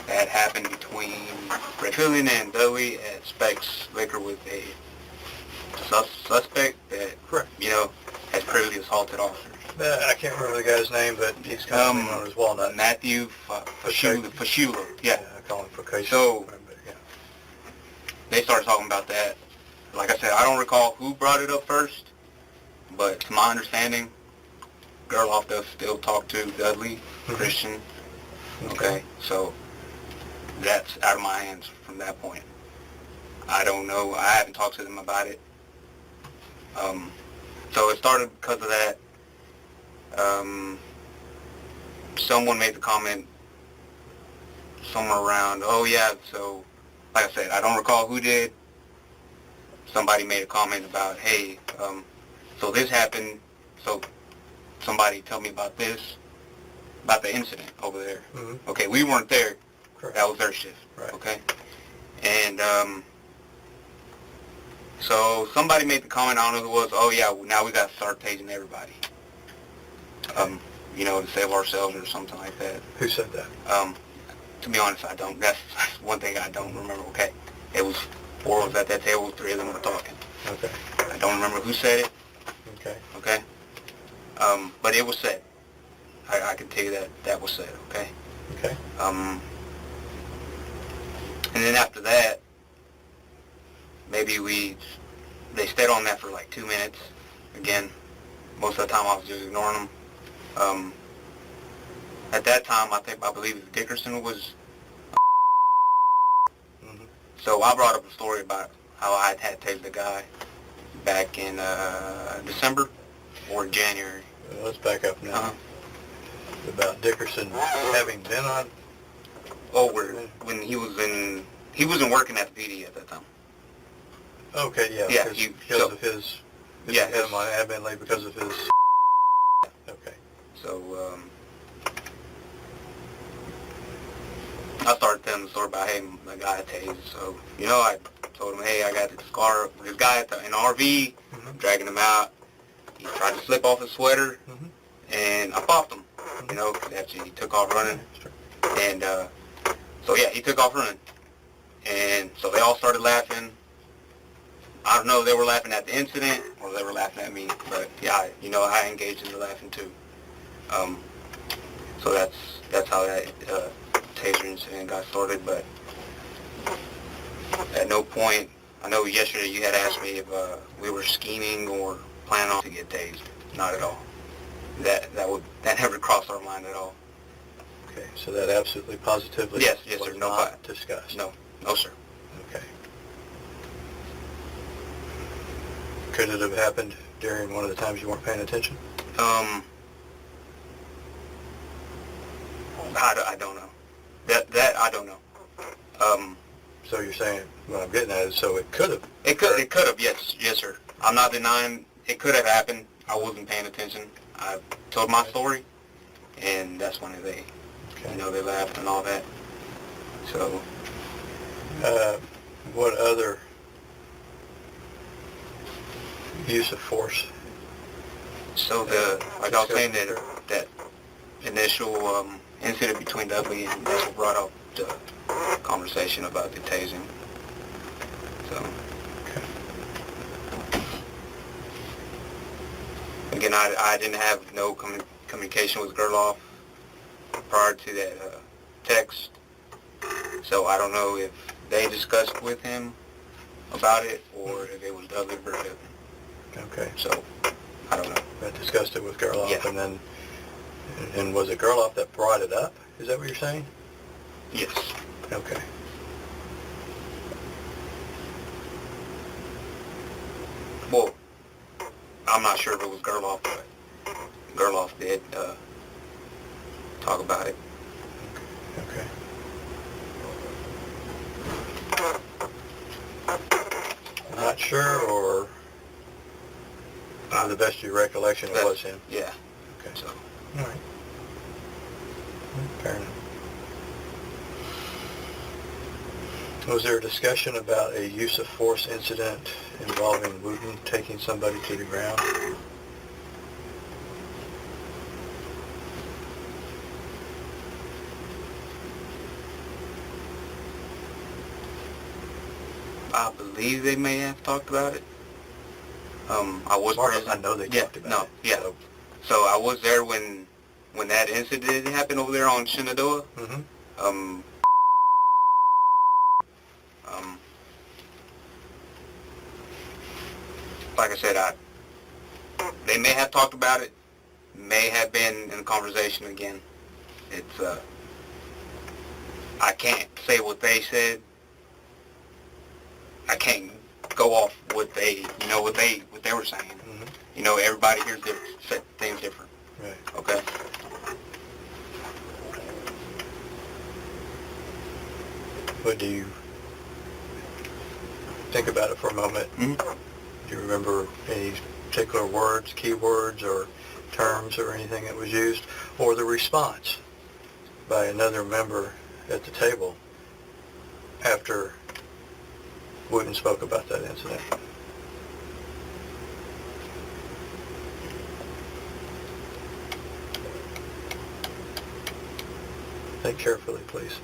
[SPEAKER 2] that happened between Red Fillion and Dudley at Specs Liquor with a suspect that,
[SPEAKER 3] Correct.
[SPEAKER 2] has previously assaulted officers.
[SPEAKER 3] I can't remember the guy's name, but he's commonly known as Walnut.
[SPEAKER 2] Matthew Fashula. Yeah.
[SPEAKER 3] I call him Focaccia.
[SPEAKER 2] So-
[SPEAKER 3] but, yeah.
[SPEAKER 2] They started talking about that. Like I said, I don't recall who brought it up first, but to my understanding, Gerloff does still talk to Dudley,
[SPEAKER 3] Mhm.
[SPEAKER 2] Christian. Okay, so that's out of my hands from that point. I don't know. I haven't talked to them about it. So it started because of that. Someone made the comment somewhere around, oh yeah, so like I said, I don't recall who did. Somebody made a comment about, hey, so this happened, so somebody tell me about this, about the incident over there.
[SPEAKER 3] Mhm.
[SPEAKER 2] Okay, we weren't there.
[SPEAKER 3] Correct.
[SPEAKER 2] That was their shift.
[SPEAKER 3] Right.
[SPEAKER 2] Okay? And so somebody made the comment, I don't know who it was, oh yeah, well, now we got to start tasing everybody. To save ourselves or something like that.
[SPEAKER 3] Who said that?
[SPEAKER 2] To be honest, I don't. That's one thing I don't remember. Okay, it was 4 of us at that table, 3 of them were talking.
[SPEAKER 3] Okay.
[SPEAKER 2] I don't remember who said it.
[SPEAKER 3] Okay.
[SPEAKER 2] Okay, but it was said. I can tell you that was said. Okay.
[SPEAKER 3] Okay.
[SPEAKER 2] And then after that, maybe they stayed on that for like 2 minutes. Again, most of the time I was just ignoring them. At that time, I believe Dickerson was.
[SPEAKER 3] Mhm.
[SPEAKER 2] So I brought up a story about how I had tased the guy back in December or January.
[SPEAKER 3] Let's back up now.
[SPEAKER 2] Uh-huh.
[SPEAKER 3] About Dickerson having been on.
[SPEAKER 2] When he wasn't working at the PD at that time.
[SPEAKER 3] Okay, yeah.
[SPEAKER 2] Yeah,
[SPEAKER 3] Because of his.
[SPEAKER 2] Yeah,
[SPEAKER 3] Had him on admin leave because of his. Okay.
[SPEAKER 2] So I started telling the story about, hey, the guy had tased. So, I told him, hey, I got this guy in an RV,
[SPEAKER 3] Mhm.
[SPEAKER 2] dragging him out. He tried to slip off his sweater,
[SPEAKER 3] Mhm.
[SPEAKER 2] and I popped him, after he took off running.
[SPEAKER 3] Sure.
[SPEAKER 2] And so, yeah, he took off running. And so they all started laughing. I don't know if they were laughing at the incident or they were laughing at me, but yeah, I engaged in the laughing too. So that's how that taser incident got started. But at no point, I know yesterday you had asked me if we were scheming or planning on to get tased. Not at all. That never crossed our mind at all.
[SPEAKER 3] Okay, so that absolutely positively
[SPEAKER 2] Yes, sir.
[SPEAKER 3] was
[SPEAKER 2] No
[SPEAKER 3] not
[SPEAKER 2] fight.
[SPEAKER 3] discussed.
[SPEAKER 2] No, sir.
[SPEAKER 3] Okay. Could it have happened during one of the times you weren't paying attention?
[SPEAKER 2] I don't know. That I don't know.
[SPEAKER 3] So you're saying, what I'm getting at is, so it could have.
[SPEAKER 2] It could have, yes, sir. I'm not denying it could have happened. I wasn't paying attention. I told my story, and that's when they, they laughed and all that. So,
[SPEAKER 3] what other use of force?
[SPEAKER 2] So like I was saying, that initial incident between Dudley and that's what brought up the conversation about the tasing. So, again, I didn't have no communication with Gerloff prior to that text, so I don't know if they discussed with him about it or if it was Dudley versus Dudley.
[SPEAKER 3] Okay.
[SPEAKER 2] So, I don't know.
[SPEAKER 3] I discussed it with Gerloff,
[SPEAKER 2] Yeah.
[SPEAKER 3] and was it Gerloff that brought it up? Is that what you're saying?
[SPEAKER 2] Yes.
[SPEAKER 3] Okay.
[SPEAKER 2] Well, I'm not sure if it was Gerloff, but Gerloff did talk about it.
[SPEAKER 3] Okay. Not sure, or to the best of your recollection, it was him?
[SPEAKER 2] Yeah.
[SPEAKER 3] Okay.
[SPEAKER 2] So,
[SPEAKER 3] All right. Fair enough. Was there a discussion about a use of force incident involving Wooten taking somebody to the ground?
[SPEAKER 2] I believe they may have talked about it. I was present.
[SPEAKER 3] I know they talked about it.
[SPEAKER 2] Yeah. So I was there when that incident happened over there on Shenandoah.
[SPEAKER 3] Mm-hmm.
[SPEAKER 2] Like I said, they may have talked about it, may have been in a conversation again. It's, I can't say what they said. I can't go off what they, what they were saying.
[SPEAKER 3] Mm-hmm.
[SPEAKER 2] Everybody hears things different.
[SPEAKER 3] Right.
[SPEAKER 2] Okay?
[SPEAKER 3] But do you think about it for a moment?
[SPEAKER 2] Mm-hmm.
[SPEAKER 3] Do you remember any particular words, keywords, or terms or anything that was used? Or the response by another member at the table after Wooten spoke about that incident? Think carefully, please.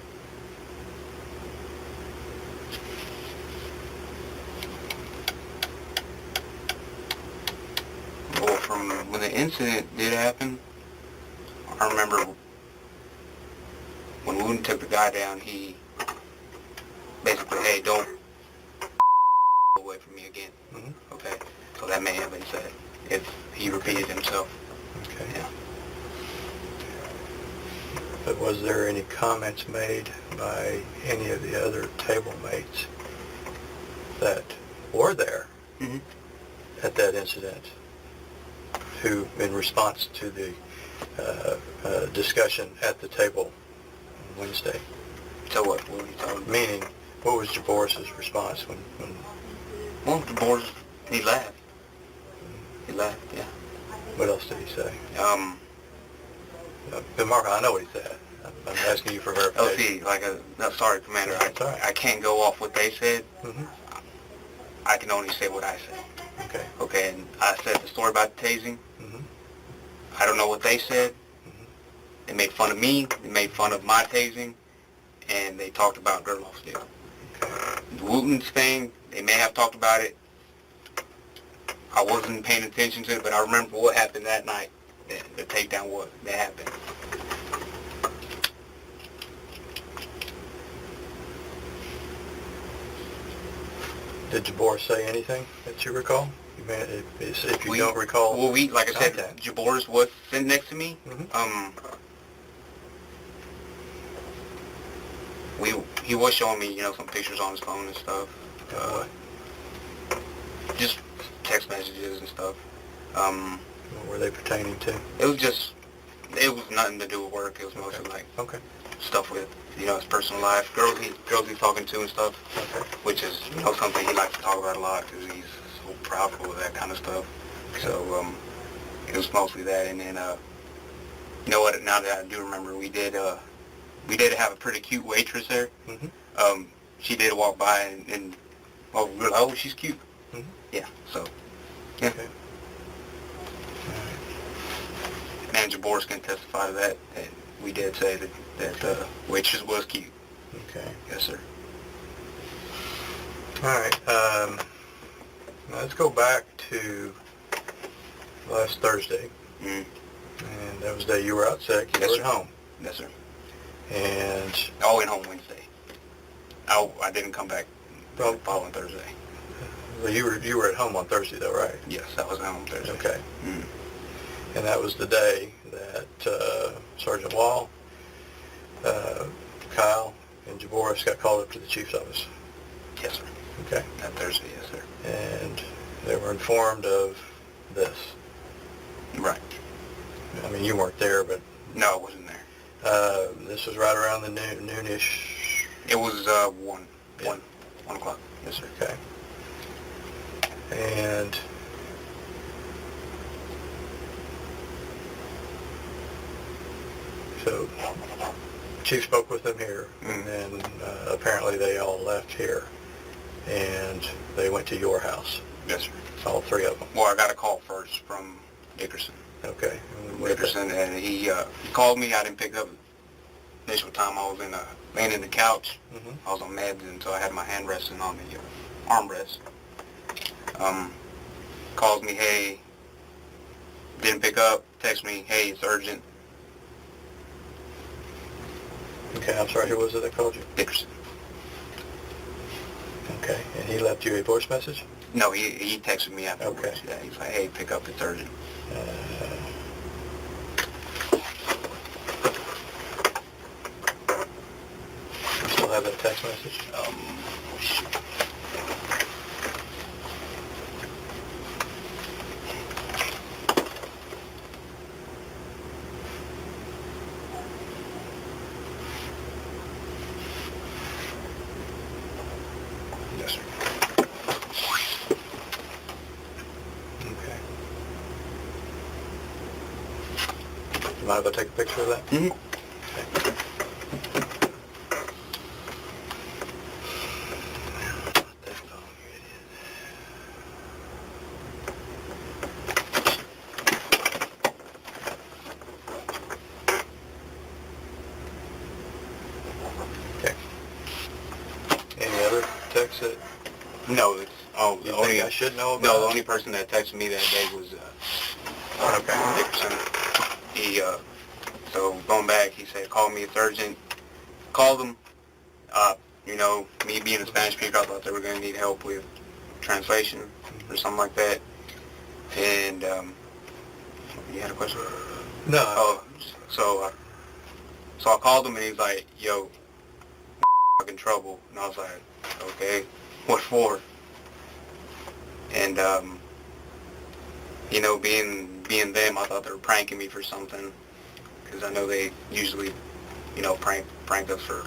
[SPEAKER 2] Well, from when the incident did happen, I remember when Wooten took the guy down, he basically, hey, don't away from me again.
[SPEAKER 3] Mm-hmm.
[SPEAKER 2] Okay? So that may have been said if he repeated himself.
[SPEAKER 3] Okay.
[SPEAKER 2] Yeah.
[SPEAKER 3] But was there any comments made by any of the other table mates that were there
[SPEAKER 2] Mm-hmm.
[SPEAKER 3] at that incident who, in response to the discussion at the table on Wednesday?
[SPEAKER 2] So what were you talking about?
[SPEAKER 3] Meaning, what was Jaboris's response when
[SPEAKER 2] Well, the board, he laughed. He laughed, yeah.
[SPEAKER 3] what else did he say?
[SPEAKER 2] Um,
[SPEAKER 3] Mark, I know what he said. I'm asking you for verification.
[SPEAKER 2] LC, no, sorry, Commander,
[SPEAKER 3] That's all right.
[SPEAKER 2] I can't go off what they said.
[SPEAKER 3] Mm-hmm.
[SPEAKER 2] I can only say what I said.
[SPEAKER 3] Okay.
[SPEAKER 2] Okay, and I said the story about the tasing.
[SPEAKER 3] Mm-hmm.
[SPEAKER 2] I don't know what they said.
[SPEAKER 3] Mm-hmm.
[SPEAKER 2] They made fun of me. They made fun of my tasing. And they talked about Gerloff's deal.
[SPEAKER 3] Okay.
[SPEAKER 2] The Wooten's thing, they may have talked about it. I wasn't paying attention to it, but I remember what happened that night. The takedown, what that happened.
[SPEAKER 3] Did Jabor say anything that you recall? If you don't recall.
[SPEAKER 2] Well, like I said,
[SPEAKER 3] contact.
[SPEAKER 2] Jabor's was sitting next to me.
[SPEAKER 3] Mm-hmm.
[SPEAKER 2] He was showing me, some pictures on his phone and stuff. Just text messages and stuff.
[SPEAKER 3] What were they pertaining to?
[SPEAKER 2] It was nothing to do with work. It was mostly like
[SPEAKER 3] Okay.
[SPEAKER 2] stuff with his personal life, girls he's talking to and stuff,
[SPEAKER 3] Okay.
[SPEAKER 2] which is, something he likes to talk about a lot because he's so proudful of that kind of stuff. So, it was mostly that. And then, you know what, now that I do remember, we did have a pretty cute waitress there.
[SPEAKER 3] Mm-hmm.
[SPEAKER 2] She did walk by and we were like, oh, she's cute.
[SPEAKER 3] Mm-hmm.
[SPEAKER 2] Yeah, so, yeah.
[SPEAKER 3] Okay.
[SPEAKER 2] Manager Boris can testify to that we did say that waitress was cute.
[SPEAKER 3] Okay.
[SPEAKER 2] Yes, sir.
[SPEAKER 3] All right. Now let's go back to last Thursday.
[SPEAKER 2] Mm.
[SPEAKER 3] And that was the day you were out sick. You
[SPEAKER 2] Yes,
[SPEAKER 3] were
[SPEAKER 2] sir.
[SPEAKER 3] at home.
[SPEAKER 2] Yes, sir.
[SPEAKER 3] And
[SPEAKER 2] I went home Wednesday. I didn't come back the
[SPEAKER 3] Well-
[SPEAKER 2] following Thursday.
[SPEAKER 3] well, you were at home on Thursday, though, right?
[SPEAKER 2] Yes, I was at home Thursday.
[SPEAKER 3] Okay.
[SPEAKER 2] Mm.
[SPEAKER 3] And that was the day that Sergeant Wall, Kyle, and Jaboris got called up to the chief's office.
[SPEAKER 2] Yes, sir.
[SPEAKER 3] Okay.
[SPEAKER 2] That Thursday, yes, sir.
[SPEAKER 3] And they were informed of this.
[SPEAKER 2] Right.
[SPEAKER 3] I mean, you weren't there, but
[SPEAKER 2] No, I wasn't there.
[SPEAKER 3] this was right around the noonish.
[SPEAKER 2] It was 1
[SPEAKER 3] Yeah.
[SPEAKER 2] 1 o'clock. Yes, sir.
[SPEAKER 3] Okay. And so Chief spoke with them here, and then apparently they all left here, and they went to your house,
[SPEAKER 2] Yes, sir.
[SPEAKER 3] all three of them.
[SPEAKER 2] Well, I got a call first from Dickerson.
[SPEAKER 3] Okay.
[SPEAKER 2] Dickerson, and he called me. I didn't pick up. Initial time I was laying in the couch.
[SPEAKER 3] Mm-hmm.
[SPEAKER 2] I was on meds, and so I had my hand resting on the armrest. Calls me, hey, didn't pick up, text me, hey, it's urgent.
[SPEAKER 3] Okay, I'm sorry, who was it that called you?
[SPEAKER 2] Dickerson.
[SPEAKER 3] Okay, and he left you a voice message?
[SPEAKER 2] No, he texted me afterwards.
[SPEAKER 3] Okay.
[SPEAKER 2] Yeah, he's like, hey, pick up, it's urgent.
[SPEAKER 3] You still have that text message?
[SPEAKER 2] Yes, sir.
[SPEAKER 3] Okay. You mind if I take a picture of that?
[SPEAKER 2] Mm-hmm.
[SPEAKER 3] Okay. Okay. Any other texts that
[SPEAKER 2] No, it's,
[SPEAKER 3] you think I should know about?
[SPEAKER 2] No, the only person that texted me that day was
[SPEAKER 3] Okay.
[SPEAKER 2] Dickerson. He, so going back, he said, call me, it's urgent. Called him. Me being a Spanish speaker, I thought they were going to need help with translation or something like that. And, you had a question?
[SPEAKER 3] No.
[SPEAKER 2] Oh, so I called him and he's like, yo, in trouble. And I was like, okay, what for? And, being them, I thought they were pranking me for something. Because I know they usually, prank us for,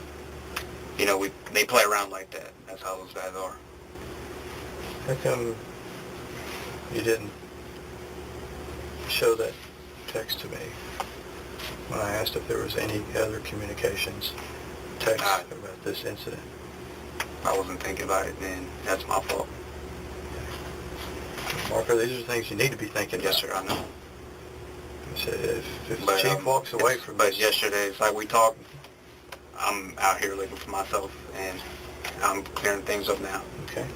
[SPEAKER 2] they play around like that. That's how those guys are.
[SPEAKER 3] How come you didn't show that text to me when I asked if there was any other communications, text about this incident?
[SPEAKER 2] I wasn't thinking about it then. That's my fault.
[SPEAKER 3] Marco, these are things you need to be thinking
[SPEAKER 2] Yes,
[SPEAKER 3] about.
[SPEAKER 2] sir, I know.
[SPEAKER 3] I said, if the
[SPEAKER 2] But,
[SPEAKER 3] chief walks away from
[SPEAKER 2] But
[SPEAKER 3] this,
[SPEAKER 2] yesterday, it's like we talked, I'm out here looking for myself, and I'm clearing things up now.
[SPEAKER 3] okay,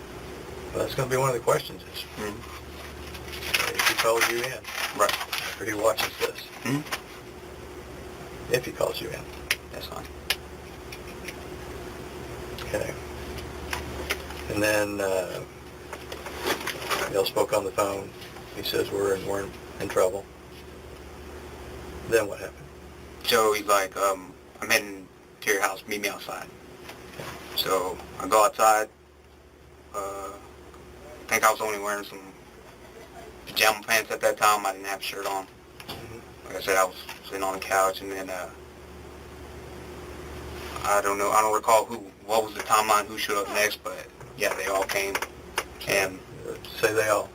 [SPEAKER 3] well, that's going to be one of the questions is,
[SPEAKER 2] Mm-hmm.
[SPEAKER 3] if he calls you in,
[SPEAKER 2] Right.
[SPEAKER 3] after he watches this,
[SPEAKER 2] Mm-hmm.
[SPEAKER 3] if he calls you in,
[SPEAKER 2] That's fine.
[SPEAKER 3] okay. And then, Bill spoke on the phone. He says we're in trouble. Then what happened?
[SPEAKER 2] So he's like, I'm heading to your house, meet me outside. So I go outside. I think I was only wearing some pajama pants at that time. I didn't have a shirt on. Like I said, I was sitting on the couch, and then I don't know. I don't recall what was the timeline, who showed up next, but yeah, they all came. And
[SPEAKER 3] Say they all.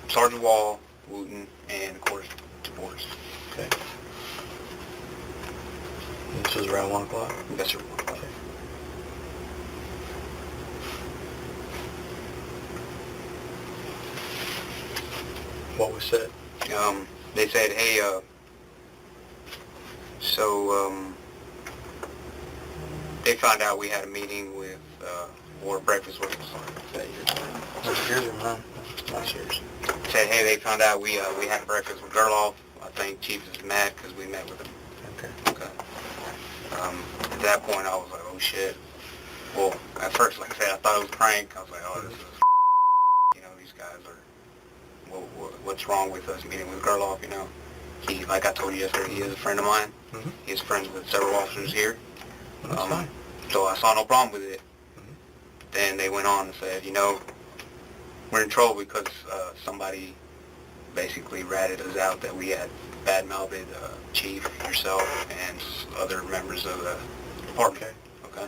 [SPEAKER 2] Sergeant Wall, Wooten, and of course, DeBoers.
[SPEAKER 3] Okay. And this was around 1 o'clock?
[SPEAKER 2] Yes, sir.
[SPEAKER 3] Okay. What was said?
[SPEAKER 2] They said, hey, they found out we had a meeting with, or breakfast with, sorry,
[SPEAKER 3] That's yours or mine? Not yours.
[SPEAKER 2] said, hey, they found out we had breakfast with Gerloff. I think Chief is mad because we met with him.
[SPEAKER 3] Okay.
[SPEAKER 2] Okay. At that point, I was like, oh shit. Well, at first, like I said, I thought it was a prank. I was like, oh, this is, these guys are, what's wrong with us meeting with Gerloff, He, like I told you yesterday, he is a friend of mine.
[SPEAKER 3] Mm-hmm.
[SPEAKER 2] He's friends with several officers here.
[SPEAKER 3] That's fine.
[SPEAKER 2] So I saw no problem with it.
[SPEAKER 3] Mm-hmm.
[SPEAKER 2] Then they went on and said, we're in trouble because somebody basically ratted us out that we had bad-mouthed Chief, yourself, and other members of the department. Okay.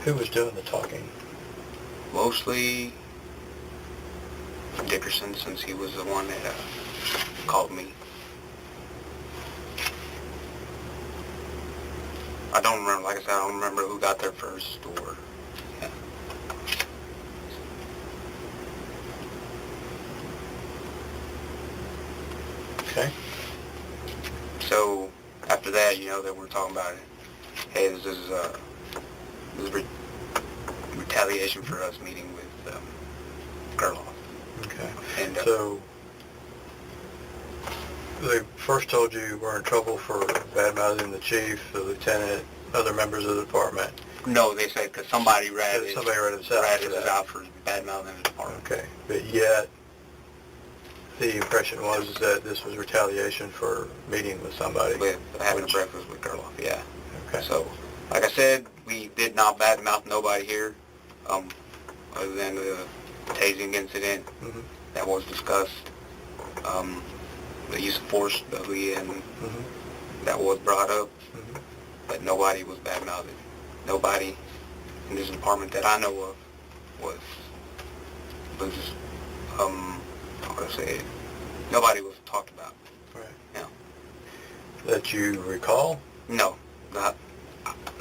[SPEAKER 3] Who was doing the talking?
[SPEAKER 2] Mostly Dickerson, since he was the one that called me. I don't remember, like I said, I don't remember who got there first or, yeah.
[SPEAKER 3] Okay.
[SPEAKER 2] So after that, they were talking about it. Hey, this is retaliation for us meeting with Gerloff.
[SPEAKER 3] Okay.
[SPEAKER 2] And
[SPEAKER 3] So they first told you we're in trouble for bad-mouthing the chief, the lieutenant, other members of the department.
[SPEAKER 2] no, they said because somebody ratted us out for bad-mouthing the department.
[SPEAKER 3] Okay. But yet the impression was that this was retaliation for meeting with somebody.
[SPEAKER 2] With having a breakfast with Gerloff, yeah.
[SPEAKER 3] Okay.
[SPEAKER 2] So, like I said, we did not badmouth nobody here, other than the tasing incident
[SPEAKER 3] Mm-hmm.
[SPEAKER 2] that was discussed. The use of force that
[SPEAKER 3] Mm-hmm.
[SPEAKER 2] that was brought up,
[SPEAKER 3] Mm-hmm.
[SPEAKER 2] but nobody was badmouthed. Nobody in this department that I know of was how would I say it? Nobody was talked about.
[SPEAKER 3] Right.
[SPEAKER 2] Yeah.
[SPEAKER 3] That you recall?
[SPEAKER 2] No, not.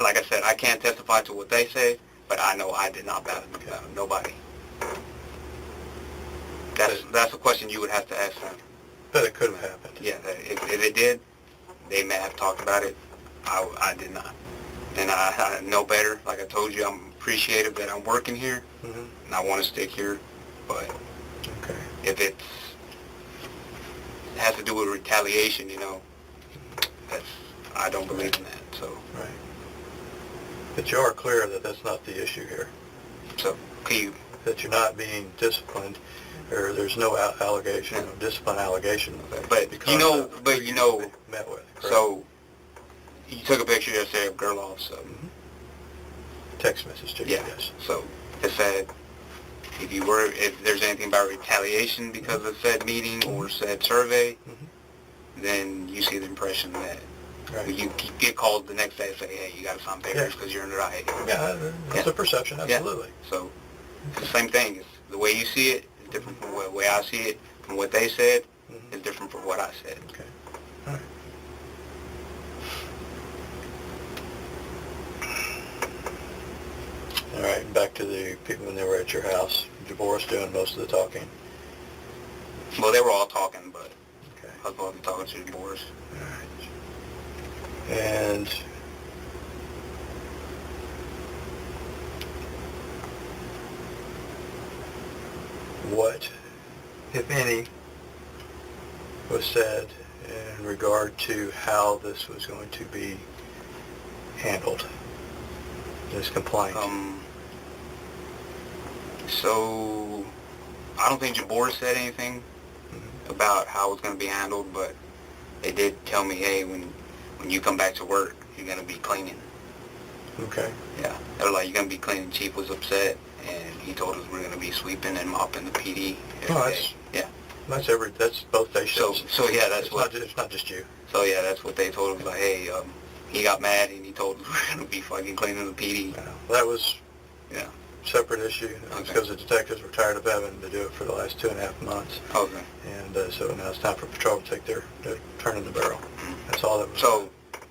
[SPEAKER 2] Like I said, I can't testify to what they say, but I know I did not badmouth nobody. That's a question you would have to ask them.
[SPEAKER 3] But it could have happened.
[SPEAKER 2] Yeah, if it did, they may have talked about it. I did not. And I know better. Like I told you, I'm appreciative that I'm working here,
[SPEAKER 3] Mm-hmm.
[SPEAKER 2] and I want to stick here. But
[SPEAKER 3] Okay.
[SPEAKER 2] if it has to do with retaliation, I don't believe in that. So,
[SPEAKER 3] Right. But you are clear that that's not the issue here.
[SPEAKER 2] can you?
[SPEAKER 3] That you're not being disciplined, or there's no allegation of discipline allegation.
[SPEAKER 2] But
[SPEAKER 3] because
[SPEAKER 2] you know,
[SPEAKER 3] of
[SPEAKER 2] but
[SPEAKER 3] who
[SPEAKER 2] you know,
[SPEAKER 3] you've met with. Correct?
[SPEAKER 2] so you took a picture yesterday of Gerloff. So
[SPEAKER 3] Text message to you.
[SPEAKER 2] yeah.
[SPEAKER 3] Yes.
[SPEAKER 2] So it said if there's anything about retaliation because of said meeting or said survey, then you see the impression that
[SPEAKER 3] Right.
[SPEAKER 2] you get called the next day and say, hey, you got to sign papers because you're under IAA.
[SPEAKER 3] Yeah, that's a perception. Absolutely.
[SPEAKER 2] Yeah. So it's the same thing. It's the way you see it is different from the way I see it. From what they said is different from what I said.
[SPEAKER 3] Okay. All right. All right, back to the people when they were at your house. DeBoris doing most of the talking.
[SPEAKER 2] Well, they were all talking, but
[SPEAKER 3] Okay.
[SPEAKER 2] I was probably talking to the boys.
[SPEAKER 3] All right. And what if any, was said in regard to how this was going to be handled, this complaint?
[SPEAKER 2] So, I don't think Jabor said anything about how it was going to be handled, but they did tell me, hey, when you come back to work, you're going to be cleaning.
[SPEAKER 3] Okay.
[SPEAKER 2] Yeah. They were like, you're going to be cleaning. Chief was upset, and he told us we're going to be sweeping and mopping the PD every day. Yeah.
[SPEAKER 3] That's both day shifts.
[SPEAKER 2] So yeah, that's
[SPEAKER 3] It's not just you.
[SPEAKER 2] So yeah, that's what they told us. Like, hey, he got mad and he told us we're gonna be fucking cleaning the PD.
[SPEAKER 3] Yeah. Well, that was
[SPEAKER 2] Yeah.
[SPEAKER 3] separate issue. It's
[SPEAKER 2] Okay.
[SPEAKER 3] because the detectives were tired of having to do it for the last 2.5 months.
[SPEAKER 2] Okay.
[SPEAKER 3] And so now it's time for patrol to take their turn in the barrel. That's all that was.
[SPEAKER 2] So,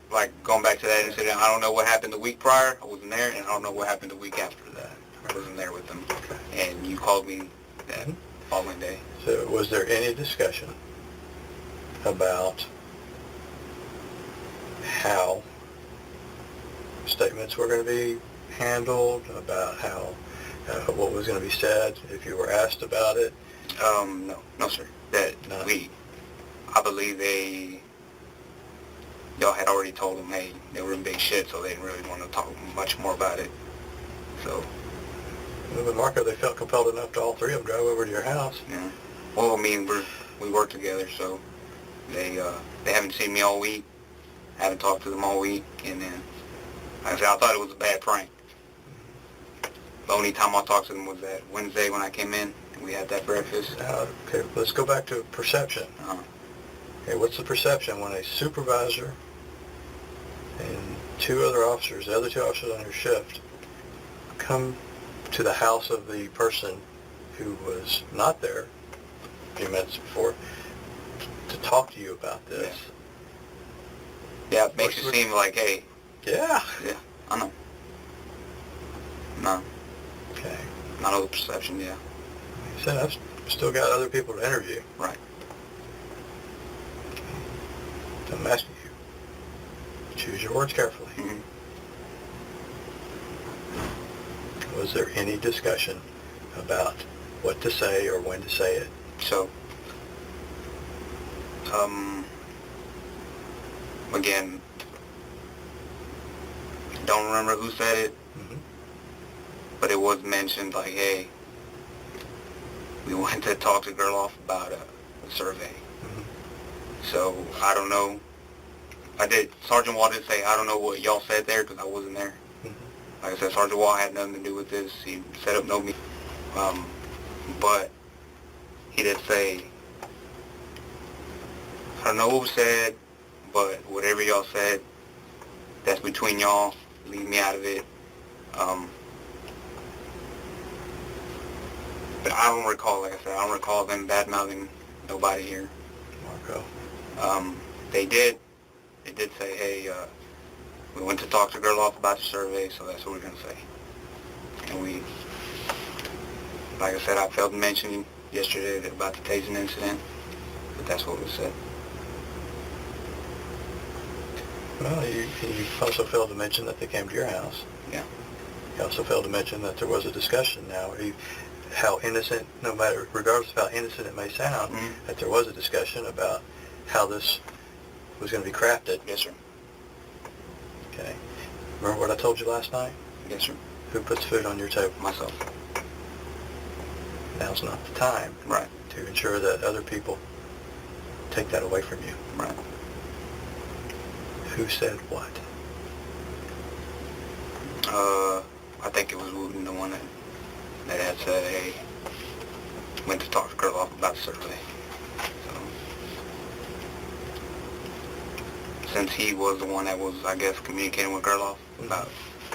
[SPEAKER 2] like, going back to that incident, I don't know what happened the week prior. I wasn't there, and I don't know what happened the week after that. I wasn't there with them.
[SPEAKER 3] Okay.
[SPEAKER 2] And you called me that following day.
[SPEAKER 3] So was there any discussion about how statements were going to be handled, about how what was going to be said if you were asked about it?
[SPEAKER 2] No, sir. That
[SPEAKER 3] No.
[SPEAKER 2] I believe y'all had already told them, hey, they were in big shit, so they didn't really want to talk much more about it. So.
[SPEAKER 3] Well, but Marco, they felt compelled enough to all three of them drive over to your house.
[SPEAKER 2] Yeah. Well, I mean, we work together, so they haven't seen me all week. I haven't talked to them all week, and then, like I said, I thought it was a bad prank. The only time I talked to them was that Wednesday when I came in, and we had that breakfast.
[SPEAKER 3] Okay, let's go back to perception. Okay, what's the perception when a supervisor and two other officers, the other two officers on your shift, come to the house of the person who was not there a few minutes before to talk to you about this?
[SPEAKER 2] Yeah, it makes it seem like, hey.
[SPEAKER 3] Yeah.
[SPEAKER 2] Yeah, I know. No.
[SPEAKER 3] Okay.
[SPEAKER 2] Not all the perception, yeah.
[SPEAKER 3] You said I've still got other people to interview.
[SPEAKER 2] Right.
[SPEAKER 3] So I'm asking you, choose your words carefully.
[SPEAKER 2] Mm-hmm.
[SPEAKER 3] Was there any discussion about what to say or when to say it?
[SPEAKER 2] So, again, don't remember who said it, but it was mentioned like, hey, we went to talk to Gerloff about a survey. So, I don't know. Sergeant Wall did say, I don't know what y'all said there because I wasn't there. Like I said, Sergeant Wall had nothing to do with this. He set up no meeting. But he did say, I don't know what was said, but whatever y'all said, that's between y'all. Leave me out of it. But I don't recall, like I said, I don't recall them bad-mouthing nobody here.
[SPEAKER 3] Marco.
[SPEAKER 2] They did say, hey, we went to talk to Gerloff about the survey, so that's what we're going to say. And we, like I said, I failed to mention yesterday about the tasing incident, but that's what was said.
[SPEAKER 3] Well, you also failed to mention that they came to your house.
[SPEAKER 2] Yeah.
[SPEAKER 3] You also failed to mention that there was a discussion now. How innocent, no matter, regardless of how innocent it may sound, that there was a discussion about how this was going to be crafted.
[SPEAKER 2] Yes, sir.
[SPEAKER 3] Okay. Remember what I told you last night?
[SPEAKER 2] Yes, sir.
[SPEAKER 3] Who puts food on your table?
[SPEAKER 2] Myself.
[SPEAKER 3] Now's not the time.
[SPEAKER 2] Right.
[SPEAKER 3] To ensure that other people take that away from you.
[SPEAKER 2] Right.
[SPEAKER 3] Who said what?
[SPEAKER 2] I think it was Wooten, the one that had said, hey, went to talk to Gerloff about the survey. So, since he was the one that was, I guess, communicating with Gerloff about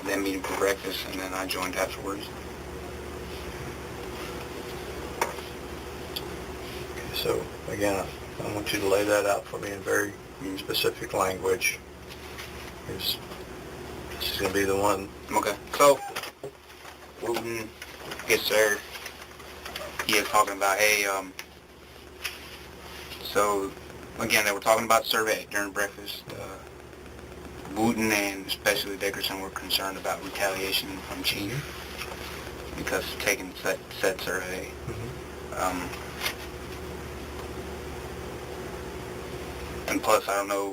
[SPEAKER 2] them meeting for breakfast, and then I joined afterwards.
[SPEAKER 3] Okay, so, again, I want you to lay that out for me in very specific language. This is going to be the one.
[SPEAKER 2] Okay. So, Wooten gets there. He is talking about, hey, so, again, they were talking about the survey during breakfast. Wooten and especially Dickerson were concerned about retaliation from Chief because taking said survey. And plus, I don't know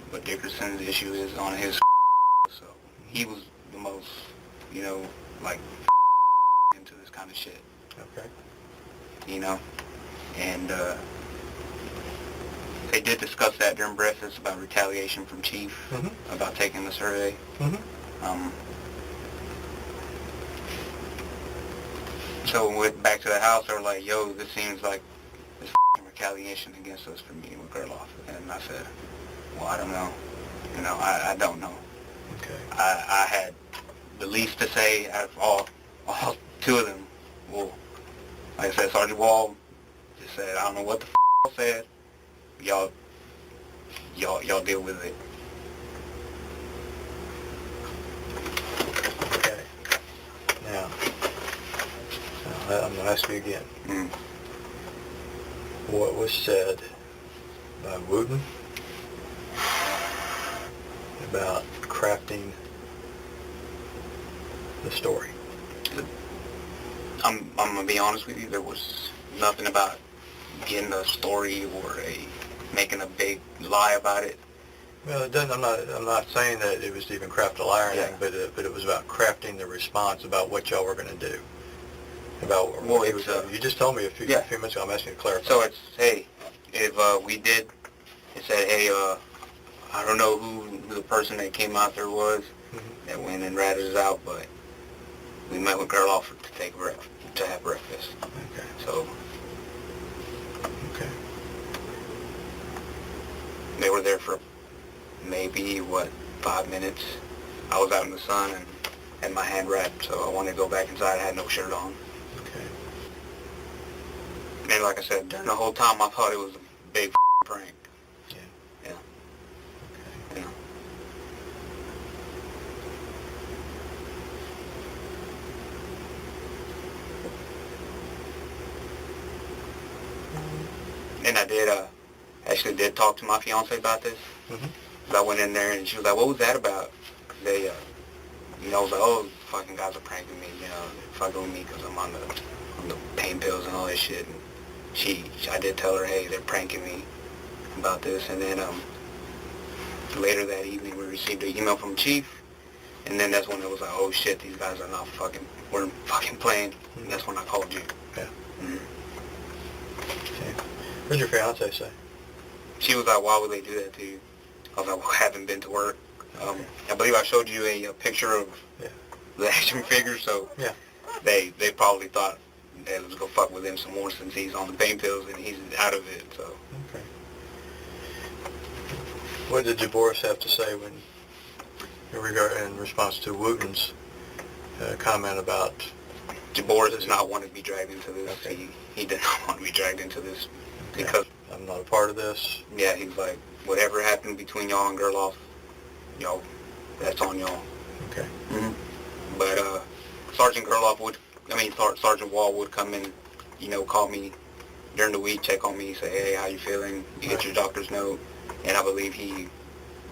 [SPEAKER 2] what Dickerson's issue is on his so he was the most, you know, like, into this kind of shit.
[SPEAKER 3] Okay.
[SPEAKER 2] You know? And, they did discuss that during breakfast about retaliation from Chief, about taking the survey. So when we went back to the house, they were like, yo, this seems like this retaliation against us for meeting with Gerloff. And I said, well, I don't know. You know, I don't know.
[SPEAKER 3] Okay.
[SPEAKER 2] I had the least to say out of all two of them. Well, like I said, Sergeant Wall just said, I don't know what the said. Y'all deal with it.
[SPEAKER 3] Okay. Now, I'm going to ask you again. What was said by Wooten about crafting the story?
[SPEAKER 2] I'm gonna be honest with you. There was nothing about getting a story or making a big lie about it.
[SPEAKER 3] Well, it doesn't. I'm not saying that it was to even craft a lie or anything, but it was about crafting the response about what y'all were going to do. About what he was. You just told me a few minutes ago. I'm asking you to clarify.
[SPEAKER 2] So it's, hey, if we did, it said, hey, I don't know who the person that came out there was that went and ratted us out, but we met with Gerloff to have breakfast.
[SPEAKER 3] Okay.
[SPEAKER 2] So.
[SPEAKER 3] Okay.
[SPEAKER 2] They were there for maybe, 5 minutes. I was out in the sun and had my hand wrapped, so I wanted to go back inside. I had no shirt on.
[SPEAKER 3] Okay.
[SPEAKER 2] And like I said, during the whole time, I thought it was a big prank.
[SPEAKER 3] Yeah.
[SPEAKER 2] Yeah.
[SPEAKER 3] Okay.
[SPEAKER 2] Yeah. And I actually did talk to my fiance about this. I went in there and she was like, what was that about? They, you know, I was like, oh, fucking guys are pranking me, you know, fucking with me because I'm on the pain pills and all this shit. And I did tell her, hey, they're pranking me about this. And then later that evening we received an email from Chief. And then that's when it was like, oh shit, these guys are not we're fucking playing. And that's when I called you.
[SPEAKER 3] Yeah. Okay. What did your fiance say?
[SPEAKER 2] She was like, why would they do that to you? I was like, well, I haven't been to work. I believe I showed you a picture of the action figure, so they probably thought they was go fuck with him some more since he's on the pain pills and he's out of it. So.
[SPEAKER 3] Okay. What did Jaboris have to say in response to Wooten's comment about?
[SPEAKER 2] Jaboris does not want to be dragged into this. Okay. He did not want to be dragged into this because
[SPEAKER 3] I'm not a part of this.
[SPEAKER 2] Yeah, he's like, whatever happened between y'all and Gerloff, y'all, that's on y'all.
[SPEAKER 3] Okay.
[SPEAKER 2] But Sergeant Wall would come in, you know, call me during the week, check on me, say, hey, how you feeling? You get your doctor's note. And I believe he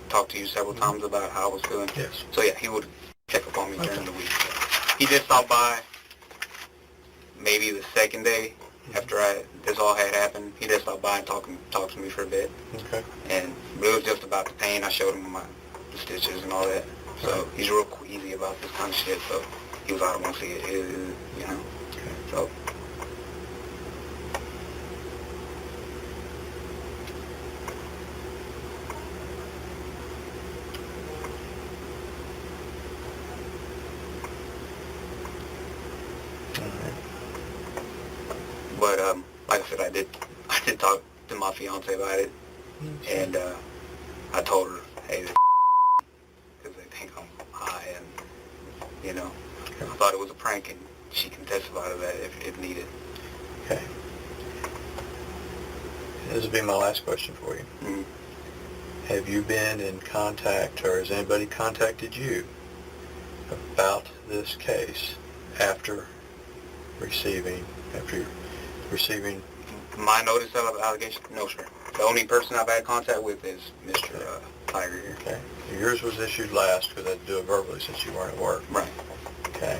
[SPEAKER 2] talked to you several times about how I was feeling.
[SPEAKER 3] Yes.
[SPEAKER 2] So yeah, he would check up on me during the week. He did stop by maybe the second day after this all had happened. He did stop by and talk to me for a bit. Okay. And it was just about the pain. I showed him the stitches and all that. So he's real queasy about this kind of shit. So he was like, I don't want to see it, you know. Okay. So. But like I said, I did talk to my fiance about it, and I told her, hey, because they think I'm high, and you know, I thought it was a prank, and she can testify to that if needed.
[SPEAKER 3] Okay. This will be my last question for you. Mm-hmm. Have you been in contact, or has anybody contacted you about this case after receiving
[SPEAKER 2] my notice of allegation? No, sir. The only person I've had contact with is Mr. Tiger here.
[SPEAKER 3] Okay. Yours was issued last because I had to do it verbally since you weren't at work.
[SPEAKER 2] Right.
[SPEAKER 3] Okay.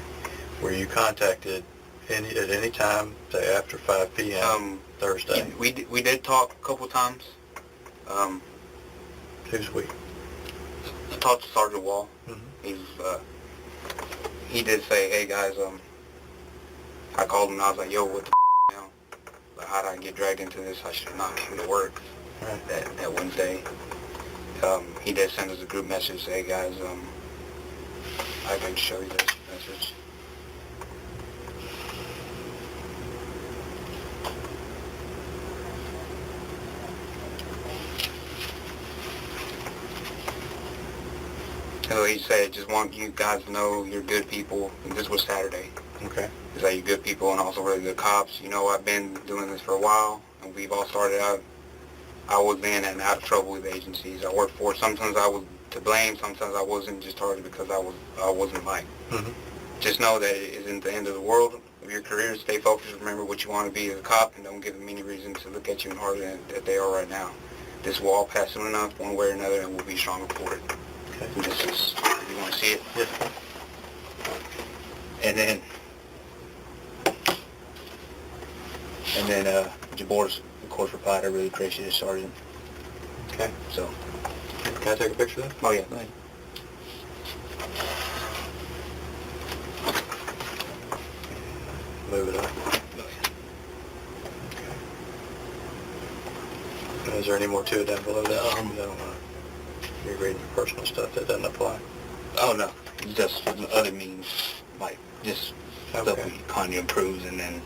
[SPEAKER 3] Were you contacted at any time, say after 5 p.m. Thursday?
[SPEAKER 2] We did talk a couple times.
[SPEAKER 3] Who's we?
[SPEAKER 2] I talked to Sergeant Wall.
[SPEAKER 3] Mm-hmm.
[SPEAKER 2] He did say, hey guys, I called him and I was like, yo, what the now? Like, how did I get dragged into this? I should have not came to work
[SPEAKER 3] Right.
[SPEAKER 2] that Wednesday. He did send us a group message, hey guys, I can show you this message. So he said, just want you guys to know you're good people. And this was Saturday.
[SPEAKER 3] Okay.
[SPEAKER 2] He's like, you're good people and also really good cops. You know, I've been doing this for a while, and we've all started out. I was in and out of trouble with agencies I worked for. Sometimes I was to blame. Sometimes I wasn't, just targeted because I wasn't right.
[SPEAKER 3] Mm-hmm.
[SPEAKER 2] Just know that it isn't the end of the world of your career. Stay focused. Remember what you want to be as a cop, and don't give them any reason to look at you harder than that they are right now. This will all pass soon enough, one way or another, and we'll be stronger for it.
[SPEAKER 3] Okay.
[SPEAKER 2] And this is, you want to see it?
[SPEAKER 3] Yes.
[SPEAKER 2] And then Jabor's, of course, replied, I really appreciate it, Sergeant.
[SPEAKER 3] Okay.
[SPEAKER 2] So.
[SPEAKER 3] Can I take a picture of that?
[SPEAKER 2] Oh, yeah, go ahead.
[SPEAKER 3] Move it up.
[SPEAKER 2] Go ahead.
[SPEAKER 3] Okay. Is there any more to it down below that? I don't want to be reading your personal stuff. That doesn't apply.
[SPEAKER 2] Oh, no. Just other means, like, just stuff
[SPEAKER 3] Okay.
[SPEAKER 2] we kind of improves, and then...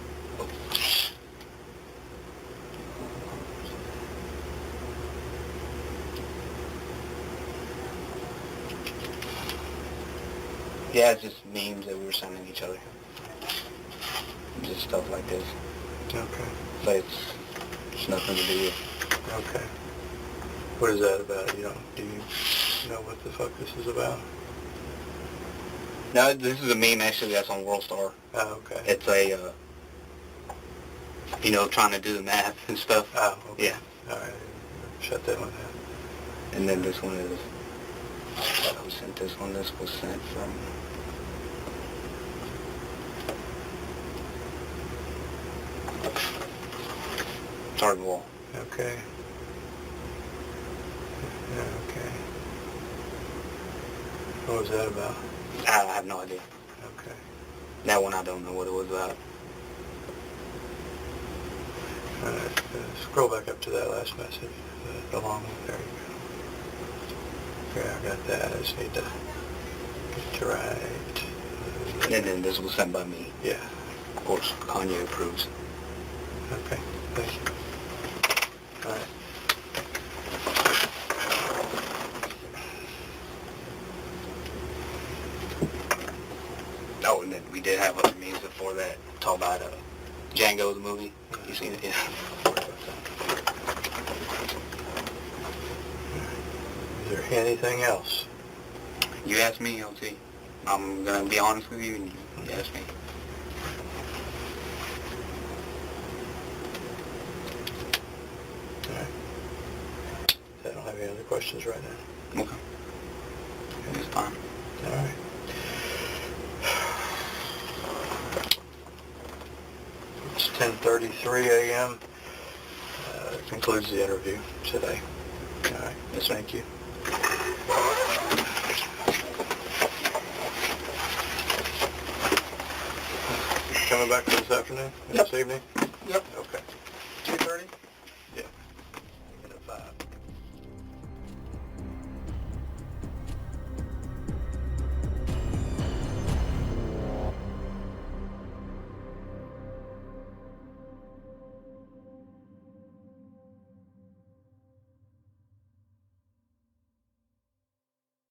[SPEAKER 2] Yeah, it's just memes that we were sending each other. Just stuff like this.
[SPEAKER 3] Okay.
[SPEAKER 2] But it's nothing to do with.
[SPEAKER 3] Okay. What is that about? Do you know what the fuck this is about?
[SPEAKER 2] No, this is a meme actually that's on WorldStar.
[SPEAKER 3] Oh, okay.
[SPEAKER 2] It's a, trying to do the math and stuff.
[SPEAKER 3] Oh, okay.
[SPEAKER 2] Yeah.
[SPEAKER 3] All right. Shut that one down.
[SPEAKER 2] And then this one is, who sent this one? This was sent from... Sergeant Wall.
[SPEAKER 3] Okay. Yeah, okay. What was that about?
[SPEAKER 2] I have no idea.
[SPEAKER 3] Okay.
[SPEAKER 2] That one I don't know what it was about.
[SPEAKER 3] All right. Scroll back up to that last message. The long one. There you go. Okay, I got that. I just need to get it right.
[SPEAKER 2] And then this was sent by me.
[SPEAKER 3] Yeah.
[SPEAKER 2] Of course, Kanye approves.
[SPEAKER 3] Okay. Thank you. All right.
[SPEAKER 2] Oh, and then we did have other memes before that. Talk about Django, the movie. You seen it? Yeah.
[SPEAKER 3] Is there anything else?
[SPEAKER 2] You asked me, LT. I'm going to be honest with you, and you asked me.
[SPEAKER 3] All right. I don't have any other questions right now.
[SPEAKER 2] Okay. It's fine.
[SPEAKER 3] All right. It's 10:33 a.m. Concludes the interview today. All right.
[SPEAKER 2] Yes, sir.
[SPEAKER 3] Thank you. Coming back this afternoon?
[SPEAKER 2] Yep.
[SPEAKER 3] This evening?
[SPEAKER 2] Yep.
[SPEAKER 3] Okay.